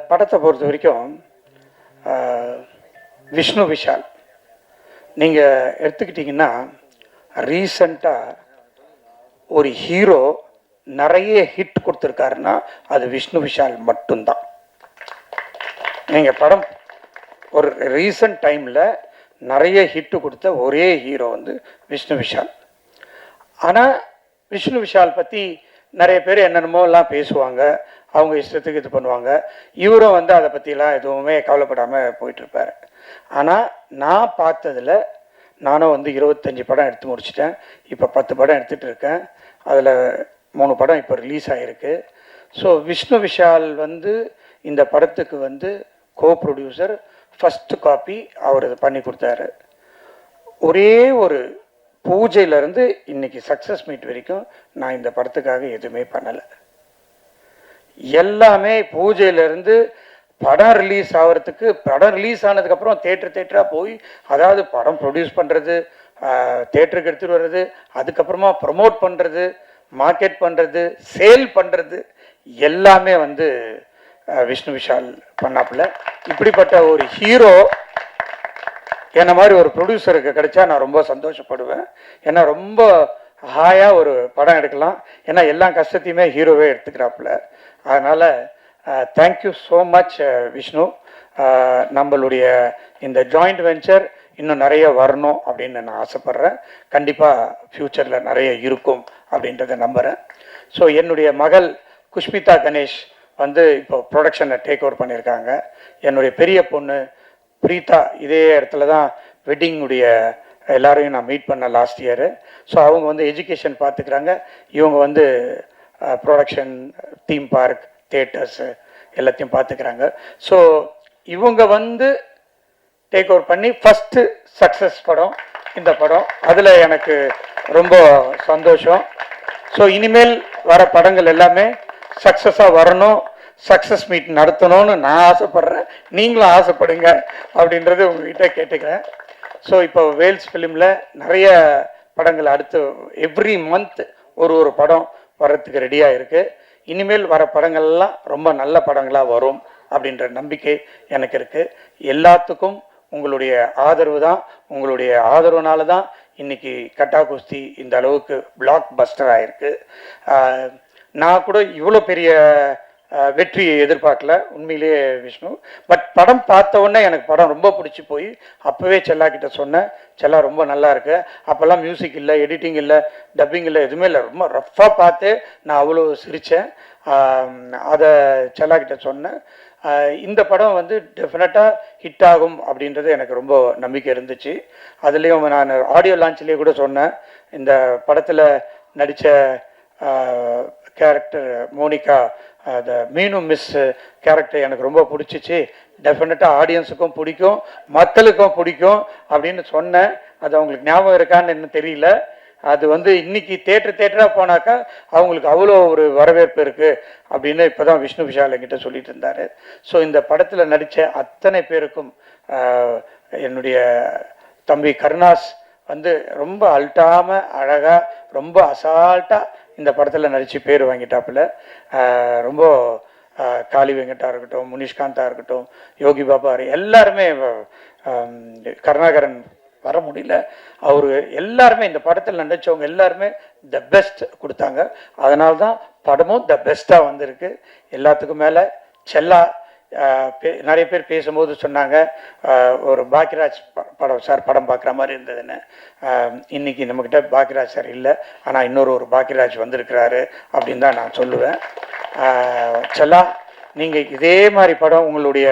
படத்தை பொறுத்த வரைக்கும் விஷ்ணு விஷால் நீங்கள் எடுத்துக்கிட்டிங்கன்னா, ரீசண்டாக ஒரு ஹீரோ நிறைய ஹிட் கொடுத்துருக்காருன்னா அது விஷ்ணு விஷால் மட்டும்தான். நீங்கள் படம் ஒரு ரீசன்ட் டைமில் நிறைய ஹிட்டு கொடுத்த ஒரே ஹீரோ வந்து விஷ்ணு விஷால். ஆனால் விஷ்ணு விஷால் பற்றி நிறைய பேர் என்னென்னமோலாம் பேசுவாங்க, அவங்க இஷ்டத்துக்கு இது பண்ணுவாங்க. இவரும் வந்து அதை பற்றிலாம் எதுவுமே கவலைப்படாமல் போயிட்டுருப்பார். ஆனால் நான் பார்த்ததில், நானும் வந்து 25 படம் எடுத்து முடிச்சிட்டேன். இப்போ 10 படம் எடுத்துகிட்டு இருக்கேன். அதில் 3 படம் இப்போ ரிலீஸ் ஆகிருக்கு. ஸோ விஷ்ணு விஷால் வந்து இந்த படத்துக்கு வந்து கோ ப்ரொடியூசர், ஃபஸ்ட்டு காப்பி அவர் இது பண்ணி கொடுத்தாரு. ஒரே ஒரு பூஜையிலேருந்து இன்னைக்கு சக்ஸஸ் மீட் வரைக்கும் நான் இந்த படத்துக்காக எதுவுமே பண்ணலை. எல்லாமே பூஜையிலேருந்து படம் ரிலீஸ் ஆகிறதுக்கு, படம் ரிலீஸ் ஆனதுக்கப்புறம் தேட்டராக போய், அதாவது படம் ப்ரொடியூஸ் பண்ணுறது, தேட்டருக்கு எடுத்துகிட்டு வர்றது, அதுக்கப்புறமா ப்ரமோட் பண்ணுறது, மார்க்கெட் பண்ணுறது, சேல் பண்ணுறது எல்லாமே வந்து விஷ்ணு விஷால் பண்ணாப்புல. இப்படிப்பட்ட ஒரு ஹீரோ என்ன மாதிரி ஒரு ப்ரொடியூசருக்கு கிடைச்சா நான் ரொம்ப சந்தோஷப்படுவேன். ஏன்னா ரொம்ப ஹாயாக ஒரு படம் எடுக்கலாம். ஏன்னா எல்லா கஷ்டத்தையுமே ஹீரோவே எடுத்துக்கிறாப்புல. அதனால் தேங்க்யூ ஸோ மச் விஷ்ணு. நம்மளுடைய இந்த ஜாயிண்ட் வெஞ்சர் இன்னும் நிறைய வரணும் அப்படின்னு நான் ஆசைப்பட்றேன். கண்டிப்பாக ஃப்யூச்சரில் நிறைய இருக்கும் அப்படின்றத நம்புகிறேன். ஸோ என்னுடைய மகள் குஷ்மிதா கணேஷ் வந்து இப்போ ப்ரொடக்ஷனை டேக் ஓவர் பண்ணியிருக்காங்க. என்னுடைய பெரிய பொண்ணு பிரீதா இதே இடத்துல தான் வெட்டிங்குடைய எல்லாரையும் நான் மீட் பண்ண லாஸ்ட் இயரு. ஸோ அவங்க வந்து எஜுகேஷன் பார்த்துக்கிறாங்க, இவங்க வந்து ப்ரொடக்ஷன், தீம் பார்க், தியேட்டர்ஸு எல்லாத்தையும் பார்த்துக்கிறாங்க. ஸோ இவங்க வந்து டேக் ஓவர் பண்ணி ஃபஸ்ட்டு சக்ஸஸ் படம் இந்த படம். அதில் எனக்கு ரொம்ப சந்தோஷம். ஸோ இனிமேல் வர படங்கள் எல்லாமே சக்ஸஸாக வரணும், சக்ஸஸ் மீட் நடத்தணும்னு நான் ஆசைப்பட்றேன். நீங்களும் ஆசைப்படுங்க அப்படின்றது உங்ககிட்ட கேட்டுக்கிறேன். ஸோ இப்போ வேல்ஸ் ஃபிலிமில் நிறைய படங்கள் அடுத்து எவ்ரி மந்த் ஒரு படம் வர்றதுக்கு ரெடியாக இருக்குது. இனிமேல் வர படங்கள்லாம் ரொம்ப நல்ல படங்களாக வரும் அப்படின்ற நம்பிக்கை எனக்கு இருக்குது. எல்லாத்துக்கும் உங்களுடைய ஆதரவு தான், உங்களுடைய ஆதரவுனால தான் இன்றைக்கி கட்டா குஸ்தி இந்த அளவுக்கு பிளாக் பஸ்டர் ஆகிருக்கு. நான் கூட இவ்வளோ பெரிய வெற்றியை எதிர்பார்க்கல உண்மையிலேயே விஷ்ணு. பட் படம் பார்த்த உடனே எனக்கு படம் ரொம்ப பிடிச்சி போய் அப்போவே செல்லா கிட்ட சொன்னேன், செல்லா ரொம்ப நல்லா இருக்கு. அப்போல்லாம் மியூசிக் இல்லை, எடிட்டிங் இல்லை, டப்பிங் இல்லை, எதுவுமே இல்லை. ரொம்ப ரஃப்பாக பார்த்து நான் அவ்வளோ சிரித்தேன். அதை செல்லா கிட்ட சொன்னேன். இந்த படம் வந்து டெஃபினட்டாக ஹிட் ஆகும் அப்படின்றது எனக்கு ரொம்ப நம்பிக்கை இருந்துச்சு. அதுலேயும் நான் ஆடியோ லான்ச்லேயே கூட சொன்னேன், இந்த படத்தில் நடித்த கேரக்டர் மோனிகா, அந்த மீனு மிஸ் கேரக்டர் எனக்கு ரொம்ப பிடிச்சிச்சு. டெஃபினட்டாக ஆடியன்ஸுக்கும் பிடிக்கும், மக்களுக்கும் பிடிக்கும் அப்படின்னு சொன்னேன். அது அவங்களுக்கு ஞாபகம் இருக்கான்னு இன்னும் தெரியல. அது வந்து இன்னைக்கு தேட்டராக போனாக்கா அவங்களுக்கு அவ்வளோ ஒரு வரவேற்பு இருக்குது அப்படின்னு இப்போ தான் விஷ்ணு விஷால் என்கிட்ட சொல்லிட்டு இருந்தார். ஸோ இந்த படத்தில் நடித்த அத்தனை பேருக்கும் என்னுடைய தம்பி கருணாஸ் வந்து ரொம்ப அல்ட்டாமல் அழகாக ரொம்ப அசால்ட்டாக இந்த படத்தில் நடித்து பேர் வாங்கிட்டாப்புல. ரொம்ப காளி வெங்கட்டா இருக்கட்டும், முனிஷ்காந்தா இருக்கட்டும், யோகி பாபா எல்லாருமே, கருணாகரன் வர முடியல, அவரு எல்லாருமே இந்த படத்தில் நடித்தவங்க எல்லாருமே த பெஸ்ட் கொடுத்தாங்க. அதனால தான் படமும் த பெஸ்ட்டாக வந்திருக்கு. எல்லாத்துக்கும் மேலே செல்லா, நிறைய பேர் பேசும்போது சொன்னாங்க ஒரு பாக்கியராஜ் படம் சார் படம் பார்க்குற மாதிரி இருந்ததுன்னு. இன்னைக்கு நம்மக்கிட்ட பாக்கியராஜ் சார் இல்லை, ஆனால் ஒரு பாக்கியராஜ் வந்திருக்கிறாரு அப்படின்னு தான் நான் சொல்லுவேன். செல்லா, நீங்கள் இதே மாதிரி படம் உங்களுடைய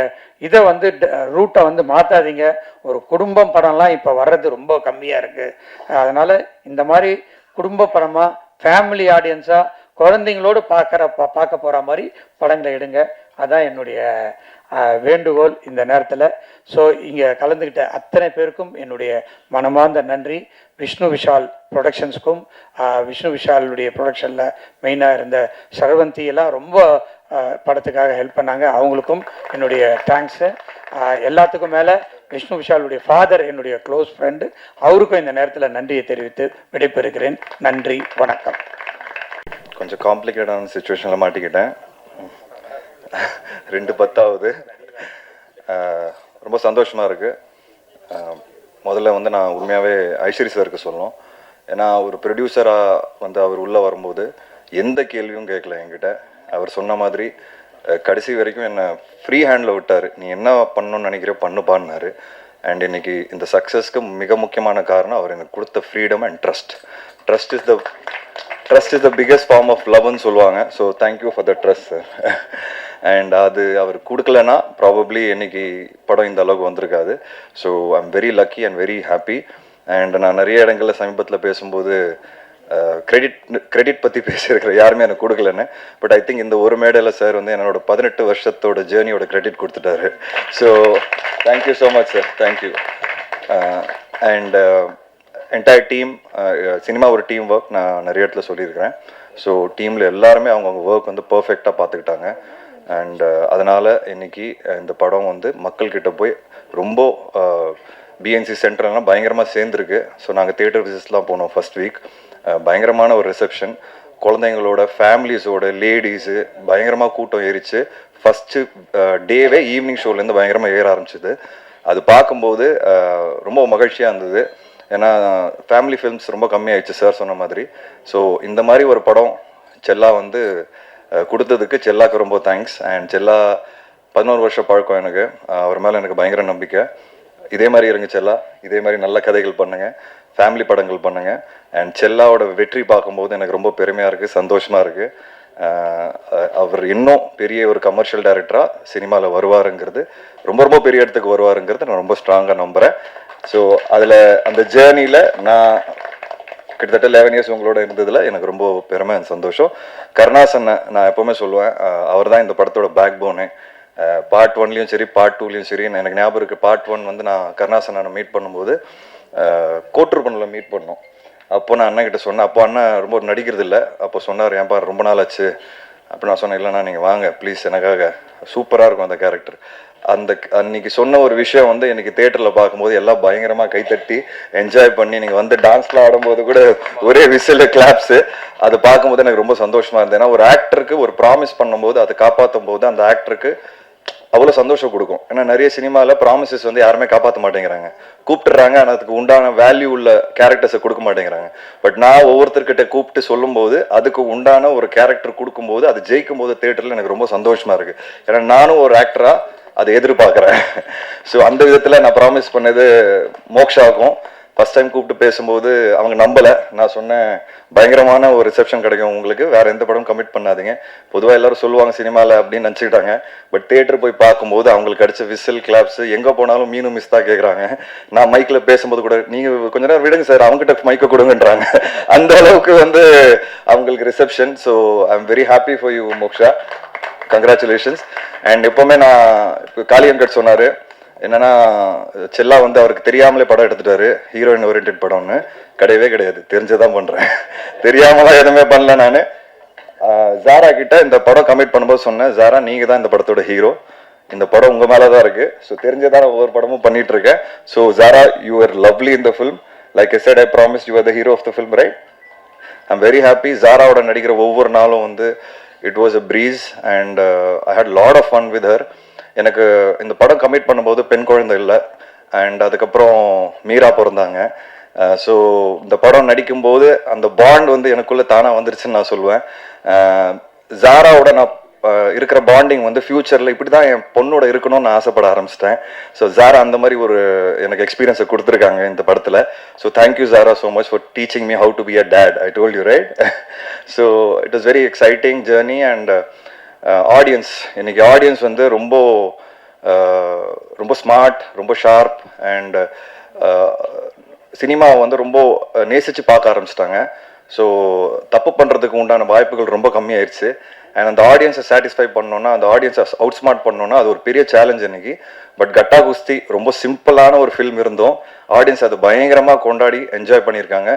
இதை வந்து ரூட்டை வந்து மாற்றாதீங்க. ஒரு குடும்பம் படம்லாம் இப்போ வர்றது ரொம்ப கம்மியாக இருக்குது. அதனால் இந்த மாதிரி குடும்ப படமாக ஃபேமிலி ஆடியன்ஸாக குழந்தைங்களோடு பார்க்க போகிற மாதிரி படங்களை எடுங்க. அதான் என்னுடைய வேண்டுகோள் இந்த நேரத்தில். ஸோ இங்கே கலந்துக்கிட்ட அத்தனை பேருக்கும் என்னுடைய மனமார்ந்த நன்றி. விஷ்ணு விஷால் ப்ரொடக்ஷன்ஸ்க்கும், விஷ்ணு விஷாலுடைய ப்ரொடக்ஷனில் மெயினாக இருந்த சரவந்தி எல்லாம் ரொம்ப படத்துக்காக ஹெல்ப் பண்ணாங்க, அவங்களுக்கும் என்னுடைய தேங்க்ஸு. எல்லாத்துக்கும் மேலே விஷ்ணு விஷாலுடைய ஃபாதர் என்னுடைய க்ளோஸ் ஃப்ரெண்டு, அவருக்கும் இந்த நேரத்தில் நன்றியை தெரிவித்து விடைபெறுகிறேன். நன்றி, வணக்கம். கொஞ்சம் காம்ப்ளிகேட்டான சுச்சுவேஷனில் மாட்டிக்கிட்டேன். 2/10 ரொம்ப சந்தோஷமாக இருக்குது. முதல்ல வந்து நான் உண்மையாகவே ஐஸ்வரி சாருக்கு சொல்லணும். ஏன்னா ஒரு ப்ரொடியூசராக வந்து அவர் உள்ளே வரும்போது எந்த கேள்வியும் கேட்கல என்கிட்ட. அவர் சொன்ன மாதிரி கடைசி வரைக்கும் என்னை ஃப்ரீ ஹேண்டில் விட்டார். நீ என்ன பண்ணணும்னு நினைக்கிறியோ பண்ணுப்பான்னாரு. அண்ட் இன்னைக்கு இந்த சக்ஸஸ்க்கு மிக முக்கியமான காரணம் அவர் எனக்கு கொடுத்த freedom and trust. Trust is the biggest form of லவ்னு சொல்லுவாங்க. So thank you for the trust sir. And அது அவர் கொடுக்கலன்னா ப்ராபப்ளி இன்னைக்கு படம் இந்த அளவுக்கு வந்திருக்காது. So I am very lucky and very happy. And நான் நிறைய இடங்களில் சமீபத்தில் பேசும்போது கிரெடிட் பற்றி பேசியிருக்கிறேன், யாருமே எனக்கு கொடுக்கலன்னு. பட் ஐ திங்க் இந்த ஒரு மேடையில் சார் வந்து என்னோட 18 வருஷத்தோட ஜேர்னியோட கிரெடிட் கொடுத்துட்டாரு. So thank you so much sir, thank you. And entire team, cinema ஒரு டீம் ஒர்க், நான் நிறைய இடத்துல சொல்லியிருக்கிறேன். ஸோ டீமில் எல்லாருமே அவங்கவுங்க ஒர்க் வந்து பர்ஃபெக்டாக பார்த்துக்கிட்டாங்க. அண்ட் அதனால் இன்னைக்கு இந்த படம் வந்து மக்கள்கிட்ட போய் ரொம்ப பிஎன்சி சென்டர்லாம் பயங்கரமாக சேர்ந்துருக்கு. ஸோ நாங்கள் தியேட்டர் விசிட்ஸ்லாம் போனோம் ஃபர்ஸ்ட் வீக். பயங்கரமான ஒரு ரிசப்ஷன், குழந்தைங்களோட ஃபேமிலிஸோட லேடிஸு பயங்கரமாக கூட்டம் ஏறிச்சு. ஃபஸ்ட்டு டேவே ஈவினிங் ஷோலேருந்து பயங்கரமாக ஏற ஆரம்பிச்சிது. அது பார்க்கும்போது ரொம்ப மகிழ்ச்சியாக இருந்தது. ஏன்னா ஃபேமிலி ஃபிலிம்ஸ் ரொம்ப கம்மியாயிடுச்சு சார் சொன்ன மாதிரி. ஸோ இந்த மாதிரி ஒரு படம் செல்லா வந்து கொடுத்ததுக்கு செல்லாக்கு ரொம்ப தேங்க்ஸ். அண்ட் செல்லா 11 வருஷம் பழக்கம் எனக்கு. அவர் மேலே எனக்கு பயங்கர நம்பிக்கை. இதே மாதிரி இருங்க செல்லா, இதே மாதிரி நல்ல கதைகள் பண்ணுங்கள், ஃபேமிலி படங்கள் பண்ணுங்கள். அண்ட் செல்லாவோட வெற்றி பார்க்கும்போது எனக்கு ரொம்ப பெருமையாக இருக்குது, சந்தோஷமாக இருக்குது. அவர் இன்னும் பெரிய ஒரு கமர்ஷியல் டைரக்டராக சினிமாவில் வருவாருங்கிறது, ரொம்ப பெரிய இடத்துக்கு வருவாருங்கிறது நான் ரொம்ப ஸ்ட்ராங்காக நம்புகிறேன். ஸோ அதில் அந்த ஜேர்னியில் நான் கிட்டத்தட்ட 11 இயர்ஸ் உங்களோட இருந்ததில் எனக்கு ரொம்ப பெருமை அண்ட் சந்தோஷம். கருணாசன் நான் எப்போவுமே சொல்லுவேன், அவர் தான் இந்த படத்தோட பேக் போனு. பார்ட் 1லையும் சரி பார்ட் 2லையும் சரி. எனக்கு ஞாபகம் இருக்குது, பார்ட் 1 வந்து நான் கருணாசனை மீட் பண்ணும்போது கோட்டூர்பனில் மீட் பண்ணோம். அப்போ நான் அண்ணன்கிட்ட சொன்னேன், அப்போ அண்ணன் ரொம்ப நடிக்கிறது இல்லை. அப்போ சொன்னார், ஏன்பா ரொம்ப நாள் ஆச்சு. அப்போ நான் சொன்னேன், இல்லைண்ணா நீங்கள் வாங்க ப்ளீஸ், எனக்காக சூப்பராக இருக்கும் அந்த கேரக்டர். அன்னைக்கு சொன்ன ஒரு விஷயம் வந்து எனக்கு தியேட்டரில் பார்க்கும்போது எல்லாம் பயங்கரமாக கைத்தட்டி என்ஜாய் பண்ணி, நீங்கள் வந்து டான்ஸ்லாம் ஆடும்போது கூட ஒரே விசில் கிளாப்ஸு, அது பார்க்கும்போது எனக்கு ரொம்ப சந்தோஷமாக இருந்தது. ஏன்னா ஒரு ஆக்டருக்கு ஒரு ப்ராமிஸ் பண்ணும்போது அதை காப்பாற்றும் போது அந்த ஆக்டருக்கு அவ்வளோ சந்தோஷம் கொடுக்கும். ஏன்னா நிறைய சினிமாவில் ப்ராமிசஸ் வந்து யாருமே காப்பாற்ற மாட்டேங்கிறாங்க, கூப்பிட்டுறாங்க, ஆனால் அதுக்கு உண்டான வேல்யூ உள்ள கேரக்டர்ஸை கொடுக்க மாட்டேங்கிறாங்க. பட் நான் ஒவ்வொருத்தர்கிட்ட கூப்பிட்டு சொல்லும்போது அதுக்கு உண்டான ஒரு கேரக்டர் கொடுக்கும்போது அது ஜெயிக்கும் போது தேட்டரில் எனக்கு ரொம்ப சந்தோஷமா இருக்கு. ஏன்னா நானும் ஒரு ஆக்டரா அதை எதிர்பார்க்குறேன். ஸோ அந்த விதத்தில் நான் ப்ராமிஸ் பண்ணது மோக்ஷாவுக்கும் ஃபர்ஸ்ட் டைம் கூப்பிட்டு பேசும்போது அவங்க நம்பலை. நான் சொன்னேன் பயங்கரமான ஒரு ரிசப்ஷன் கிடைக்கும் உங்களுக்கு, வேற எந்த படம் கமிட் பண்ணாதீங்க. பொதுவாக எல்லாரும் சொல்லுவாங்க சினிமாவில் அப்படின்னு நினச்சிக்கிட்டாங்க. பட் தியேட்டர் போய் பார்க்கும்போது அவங்களுக்கு கிடைச்ச விசில் கிளாப்ஸ், எங்கே போனாலும் மீனும் மிஸ் தான் கேட்குறாங்க. நான் மைக்கில் பேசும்போது கூட நீங்கள் கொஞ்ச நேரம் விடுங்க சார், அவங்ககிட்ட மைக்கை கொடுங்கன்றாங்க. அந்த அளவுக்கு வந்து அவங்களுக்கு reception. So I am very happy for you moksha, congratulations. And எப்போவுமே நான் காளியங்கட் சொன்னார் என்னன்னா, செல்லா வந்து அவருக்கு தெரியாமலே படம் எடுத்துட்டாரு, ஹீரோயின் ஓரியன்ட் படம்னு. கிடையவே கிடையாது, தெரிஞ்சதான் பண்றேன், தெரியாமலாம் எதுவுமே பண்ணல. நான் ஜாரா கிட்ட இந்த படம் கமிட் பண்ணும்போது சொன்னேன், ஜாரா நீங்க தான் இந்த படத்தோட ஹீரோ, இந்த படம் உங்க மேலதான் இருக்கு. ஸோ தெரிஞ்சதான் ஒவ்வொரு படமும் பண்ணிட்டு இருக்கேன். So Zara, you are lovely in the film. Like I said, I promise you are the hero of the film, right? I am very happy. ஜாராவோட நடிக்கிற ஒவ்வொரு நாளும் வந்து it was a breeze and I had lot of fun with her. எனக்கு இந்த படம் commit பண்ணும்போது பெண் குழந்தை இல்லை, அண்ட் அதுக்கப்புறம் மீரா பிறந்தாங்க. ஸோ இந்த படம் நடிக்கும்போது அந்த பாண்ட் வந்து எனக்குள்ளே தானாக வந்துருச்சுன்னு நான் சொல்லுவேன். ஜாராவோட நான் இருக்கிற பாண்டிங் வந்து ஃபியூச்சரில் இப்படி தான் என் பொண்ணோட இருக்கணும்னு நான் ஆசைப்பட ஆரம்பிச்சிட்டேன். ஸோ ஜாரா அந்த மாதிரி ஒரு எனக்கு எக்ஸ்பீரியன்ஸை கொடுத்துருக்காங்க இந்த படத்தில். So thank you Zara so much for teaching me how to be a date. I told you, right? So it was very exciting journey. And audience, இன்னைக்கு ஆடியன்ஸ் வந்து ரொம்ப ரொம்ப ஸ்மார்ட், ரொம்ப ஷார்ப், அண்ட் சினிமாவை வந்து ரொம்ப நேசித்து பார்க்க ஆரம்பிச்சிட்டாங்க. ஸோ தப்பு பண்ணுறதுக்கு உண்டான வாய்ப்புகள் ரொம்ப கம்மியாயிருச்சு. அண்ட் அந்த ஆடியன்ஸை சாட்டிஸ்ஃபை பண்ணோன்னா, அந்த ஆடியன்ஸை அவுட் ஸ்மார்ட் பண்ணோன்னா அது ஒரு பெரிய சேலஞ்ச் இன்னைக்கு. பட் கட்டா குஸ்தி ரொம்ப சிம்பிளான ஒரு ஃபில்ம் இருந்தோம், ஆடியன்ஸ் அதை பயங்கரமாக கொண்டாடி என்ஜாய் பண்ணியிருக்காங்க.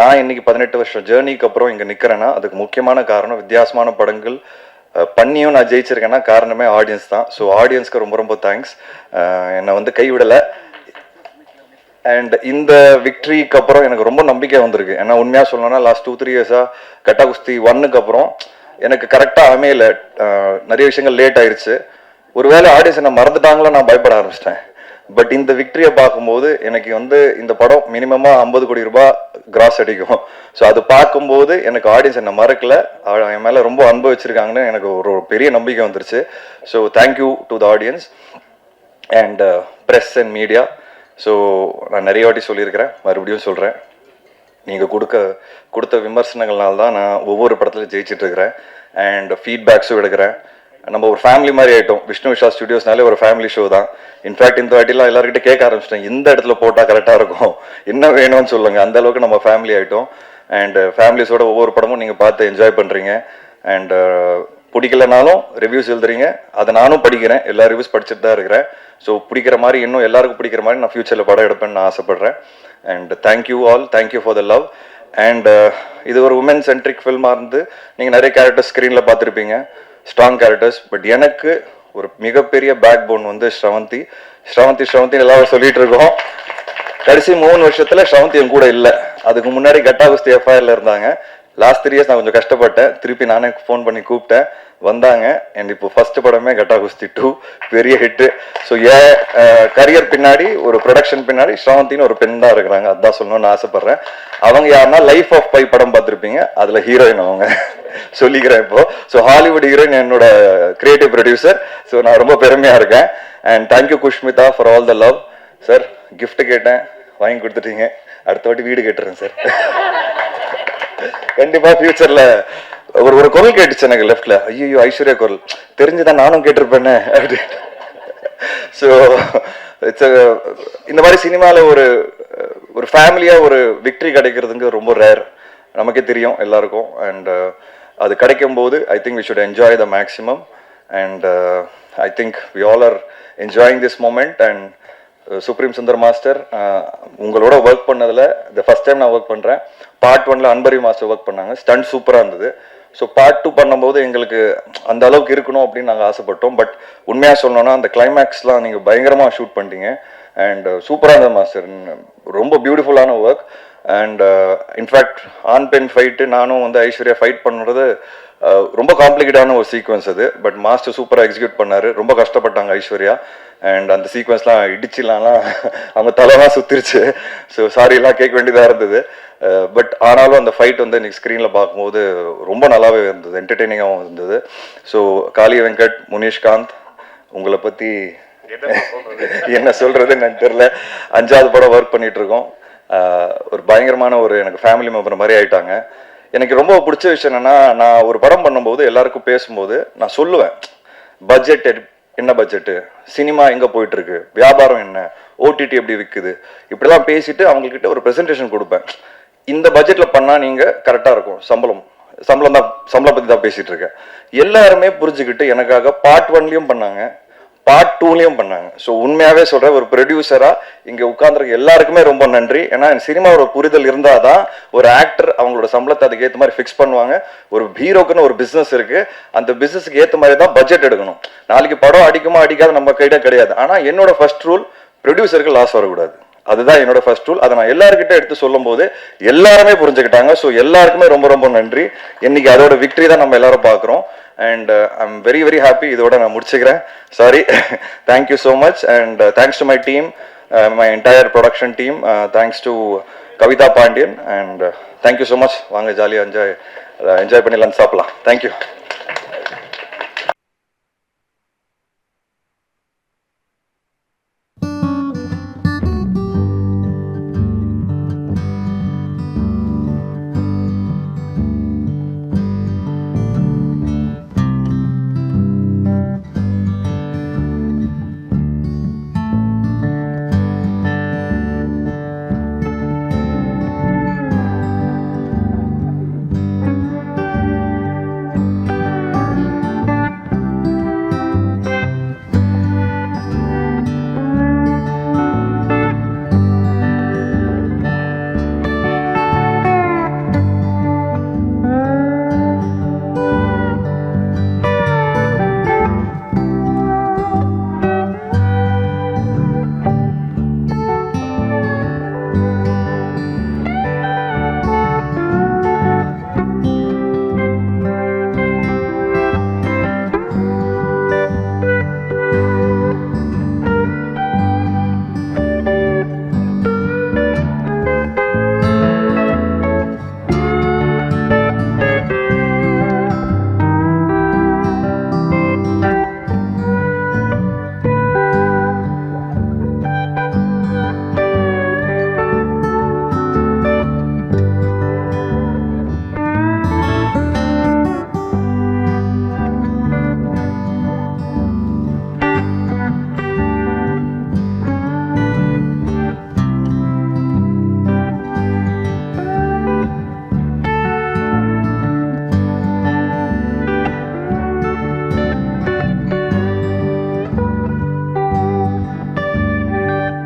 நான் இன்னைக்கு 18 வருஷம் ஜேர்னிக்கு அப்புறம் இங்கே நிற்கிறேன்னா அதுக்கு முக்கியமான காரணம், வித்தியாசமான படங்கள் பண்ணியும் நான் ஜெயிச்சிருக்கேன்னா காரணமே ஆடியன்ஸ் தான். ஸோ ஆடியன்ஸ்க்கு ரொம்ப ரொம்ப தேங்க்ஸ், என்னை வந்து கைவிடலை. அண்ட் இந்த விக்ட்ரிக்கு அப்புறம் எனக்கு ரொம்ப நம்பிக்கை வந்திருக்கு. ஏன்னா உண்மையாக சொல்லணும்னா லாஸ்ட் 2-3 இயர்ஸாக கட்டா குஸ்தி 1க்கு அப்புறம் எனக்கு கரெக்டாக அமையல, நிறைய விஷயங்கள் லேட் ஆயிடுச்சு. ஒருவேளை ஆடியன்ஸ் என்ன மறந்துட்டாங்களோ நான் பயப்பட ஆரம்பிச்சிட்டேன். பட் இந்த விக்டரியை பார்க்கும்போது எனக்கு வந்து இந்த படம் மினிமமாக 50 கோடி ரூபாய் கிராஸ் அடிக்கும். ஸோ அது பார்க்கும்போது எனக்கு ஆடியன்ஸ் என்ன மறக்கல, என் மேலே ரொம்ப அன்பு வச்சிருக்காங்கன்னு எனக்கு ஒரு பெரிய நம்பிக்கை வந்துருச்சு. So thank you to the audience and press and media. So நான் நிறைய வாட்டி சொல்லியிருக்கிறேன், மறுபடியும் சொல்கிறேன், நீங்கள் கொடுத்த விமர்சனங்கள்னால தான் நான் ஒவ்வொரு படத்துலையும் ஜெயிச்சுட்டு இருக்கிறேன் அண்ட் ஃபீட்பேக்ஸும் எடுக்கிறேன். நம்ம ஒரு ஃபேமிலி மாதிரி ஆகிட்டோம். விஷ்ணு விஷா ஸ்டுடியோஸ்னாலே ஒரு ஃபேமிலி ஷோ தான். இன்ஃபேக்ட் இந்த வாட்டிலாம் எல்லாருக்கிட்ட கேட்க ஆரம்பிச்சிட்டேன், இந்த இடத்துல போட்டால் கரெக்டாக இருக்கும், என்ன வேணும்னு சொல்லுங்கள். அந்த அளவுக்கு நம்ம ஃபேமிலி ஆகிட்டோம். அண்ட் ஃபேமிலிஸோட ஒவ்வொரு படமும் நீங்கள் பார்த்து என்ஜாய் பண்ணுறீங்க. அண்ட் பிடிக்கலனாலும் ரிவ்யூஸ் எழுதுறீங்க, அதை நானும் படிக்கிறேன், எல்லா ரிவ்யூஸ் படிச்சுட்டு தான் இருக்கிறேன். ஸோ பிடிக்கிற மாதிரி இன்னும் எல்லாருக்கும் பிடிக்கிற மாதிரி நான் ஃபியூச்சரில் படம் எடுப்பேன்னு நான் ஆசைப்பட்றேன். And thank you all, thank you for the love. And இது ஒரு உமன் சென்ட்ரிக் ஃபில்மாக இருந்து நீங்கள் நிறைய கேரக்டர்ஸ் ஸ்க்ரீனில் பார்த்துருப்பீங்க, ஸ்ட்ராங் கேரக்டர்ஸ். பட் எனக்கு ஒரு மிகப்பெரிய பேக் போன் வந்து ஸ்ரவந்தி எல்லாரும் சொல்லிட்டு இருக்கோம். கடைசி 3 வருஷத்துல ஸ்ரவந்தி என் கூட இல்லை. அதுக்கு முன்னாடி கட்டா குஸ்தி எஃப்ஐஆர்ல இருந்தாங்க. லாஸ்ட் 3 இயர்ஸ் நான் கொஞ்சம் கஷ்டப்பட்டேன், திருப்பி நானே ஃபோன் பண்ணி கூப்பிட்டேன், வந்தாங்க. அண்ட் இப்போ ஃபர்ஸ்ட் படமே கட்டா குஸ்தி 2 பெரிய ஹிட்டு. ஸோ என் கரியர் பின்னாடி, ஒரு ப்ரொடக்ஷன் பின்னாடி ஸ்ரவந்தின்னு ஒரு பெண் தான் இருக்கிறாங்க. அதான் சொல்லணும்னு ஆசைப்படுறேன். அவங்க யாருன்னா லைஃப் ஆஃப் பை படம் பார்த்துருப்பீங்க, அதுல ஹீரோயின் அவங்க சொல்லிக்கிறேன் இப்போ. ஸோ ஹாலிவுட் ஹீரோயின் என்னோட கிரியேட்டிவ் ப்ரொடியூசர். ஸோ நான் ரொம்ப பெருமையா இருக்கேன். And thank you Kushmita for all the love. Sir gift கேட்டேன், வாங்கி கொடுத்துட்டீங்க. அடுத்த வாட்டி வீடு கேட்டுறேன் சார். கண்டிப்பா ஃபியூச்சர்ல ஒரு குரல் கேட்டுச்சு எனக்கு லெஃப்ட்ல, ஐயோ ஐஸ்வர்யா குரல், தெரிஞ்சுதான் நானும் கேட்டிருப்பேன்னு அப்படி. ஸோ இட்ஸ் இந்த மாதிரி சினிமாவில் ஒரு ஃபேமிலியாக ஒரு விக்ட்ரி கிடைக்கிறதுங்க ரொம்ப ரேர், நமக்கே தெரியும் எல்லாருக்கும். அண்ட் அது கிடைக்கும் போது I think we should enjoy the maximum. And I think we all are enjoying this moment. And supreme Sundar master உங்களோட ஒர்க் பண்ணதில் இந்த ஃபர்ஸ்ட் டைம் நான் ஒர்க் பண்ணுறேன். பார்ட் 1ல அன்பரி மாஸ்டர் ஒர்க் பண்ணாங்க, ஸ்டண்ட் சூப்பராக இருந்தது. ஸோ பார்ட் 2 பண்ணும்போது எங்களுக்கு அந்த அளவுக்கு இருக்கணும் அப்படின்னு நாங்கள் ஆசைப்பட்டோம். பட் உண்மையாக சொல்லணும்னா அந்த கிளைமேக்ஸ்லாம் நீங்கள் பயங்கரமாக ஷூட் பண்ணிட்டீங்க. அண்ட் சூப்பராக இருந்தது மாஸ்டர், ரொம்ப பியூட்டிஃபுல்லான ஒர்க். அண்ட் இன்ஃபேக்ட் ஆண் பெண் ஃபைட்டு நானும் வந்து ஐஸ்வர்யா ஃபைட் பண்ணுறது ரொம்ப காம்ப்ளிகேட்டான ஒரு சீக்வன்ஸ் அது. பட் மாஸ்டர் சூப்பராக எக்ஸிக்யூட் பண்ணார். ரொம்ப கஷ்டப்பட்டாங்க ஐஸ்வர்யா. அண்ட் அந்த சீக்வன்ஸ்லாம் இடிச்சுலாம்லாம் அவங்க தலைலாம் சுத்திருச்சு. ஸோ சாரிலாம் கேட்க வேண்டியதாக இருந்தது. பட் ஆனாலும் அந்த ஃபைட் வந்து இன்னைக்கு ஸ்க்ரீனில் பார்க்கும்போது ரொம்ப நல்லாவே இருந்தது, என்டர்டெய்னிங்காகவும் இருந்தது. ஸோ காளி வெங்கட், முனீஷ்காந்த், உங்களை பற்றி என்ன சொல்கிறதுன்னு எனக்கு தெரில. 5வது படம் ஒர்க் பண்ணிட்டு இருக்கோம். ஒரு பயங்கரமான ஒரு எனக்கு ஃபேமிலி மெம்பர் மாதிரி ஆயிட்டாங்க. எனக்கு ரொம்ப பிடிச்ச விஷயம் என்னன்னா, நான் ஒரு படம் பண்ணும்போது எல்லாருக்கும் பேசும்போது நான் சொல்லுவேன், பட்ஜெட் என்ன பட்ஜெட்டு, சினிமா எங்கே போயிட்டு இருக்கு, வியாபாரம் என்ன, ஓடிடி எப்படி விற்குது, இப்படிலாம் பேசிட்டு அவங்கக்கிட்ட ஒரு ப்ரெசன்டேஷன் கொடுப்பேன். இந்த பட்ஜெட்டில் பண்ணால் நீங்கள் கரெக்டாக இருக்கும், சம்பளம் பற்றி தான் பேசிட்டு இருக்கேன். எல்லாருமே புரிஞ்சுக்கிட்டு எனக்காக பார்ட் 1லையும் பண்ணாங்க, பார்ட் 2லையும் பண்ணாங்க. ஸோ உண்மையாகவே சொல்கிறேன், ஒரு ப்ரொடியூசராக இங்கே உட்காந்துருக்க எல்லாருக்குமே ரொம்ப நன்றி. ஏன்னா சினிமாவோட புரிதல் இருந்தால் தான் ஒரு ஆக்டர் அவங்களோட சம்பளத்தை அதுக்கு ஏற்ற மாதிரி ஃபிக்ஸ் பண்ணுவாங்க. ஒரு ஹீரோக்குன்னு ஒரு பிஸ்னஸ் இருக்குது, அந்த பிஸ்னஸுக்கு ஏற்ற மாதிரி தான் பட்ஜெட் எடுக்கணும். நாளைக்கு படம் அடிக்குமா அடிக்காத நம்ம கையிட்ட கிடையாது. ஆனால் என்னோட ஃபர்ஸ்ட் ரூல், ப்ரொடியூசருக்கு லாஸ் வரக்கூடாது. அதுதான் என்னோட ஃபர்ஸ்ட் ரூல். அதை நான் எல்லாருக்கிட்ட எடுத்து சொல்லும் போது எல்லாருமே புரிஞ்சுக்கிட்டாங்க. ஸோ எல்லாருக்குமே ரொம்ப ரொம்ப நன்றி. இன்னைக்கு அதோட விக்டரி தான் நம்ம எல்லாரும் பார்க்குறோம். And I'm very very happy. இதோட நான் முடிச்சுக்கிறேன். Sorry. Thank you so much. And thanks to my team, my entire production team. Thanks to Kavitha Pandian. And thank you so much. வாங்க ஜாலியாக என்ஜாய் பண்ணி லஞ்ச் சாப்பிடலாம். தேங்க்யூ.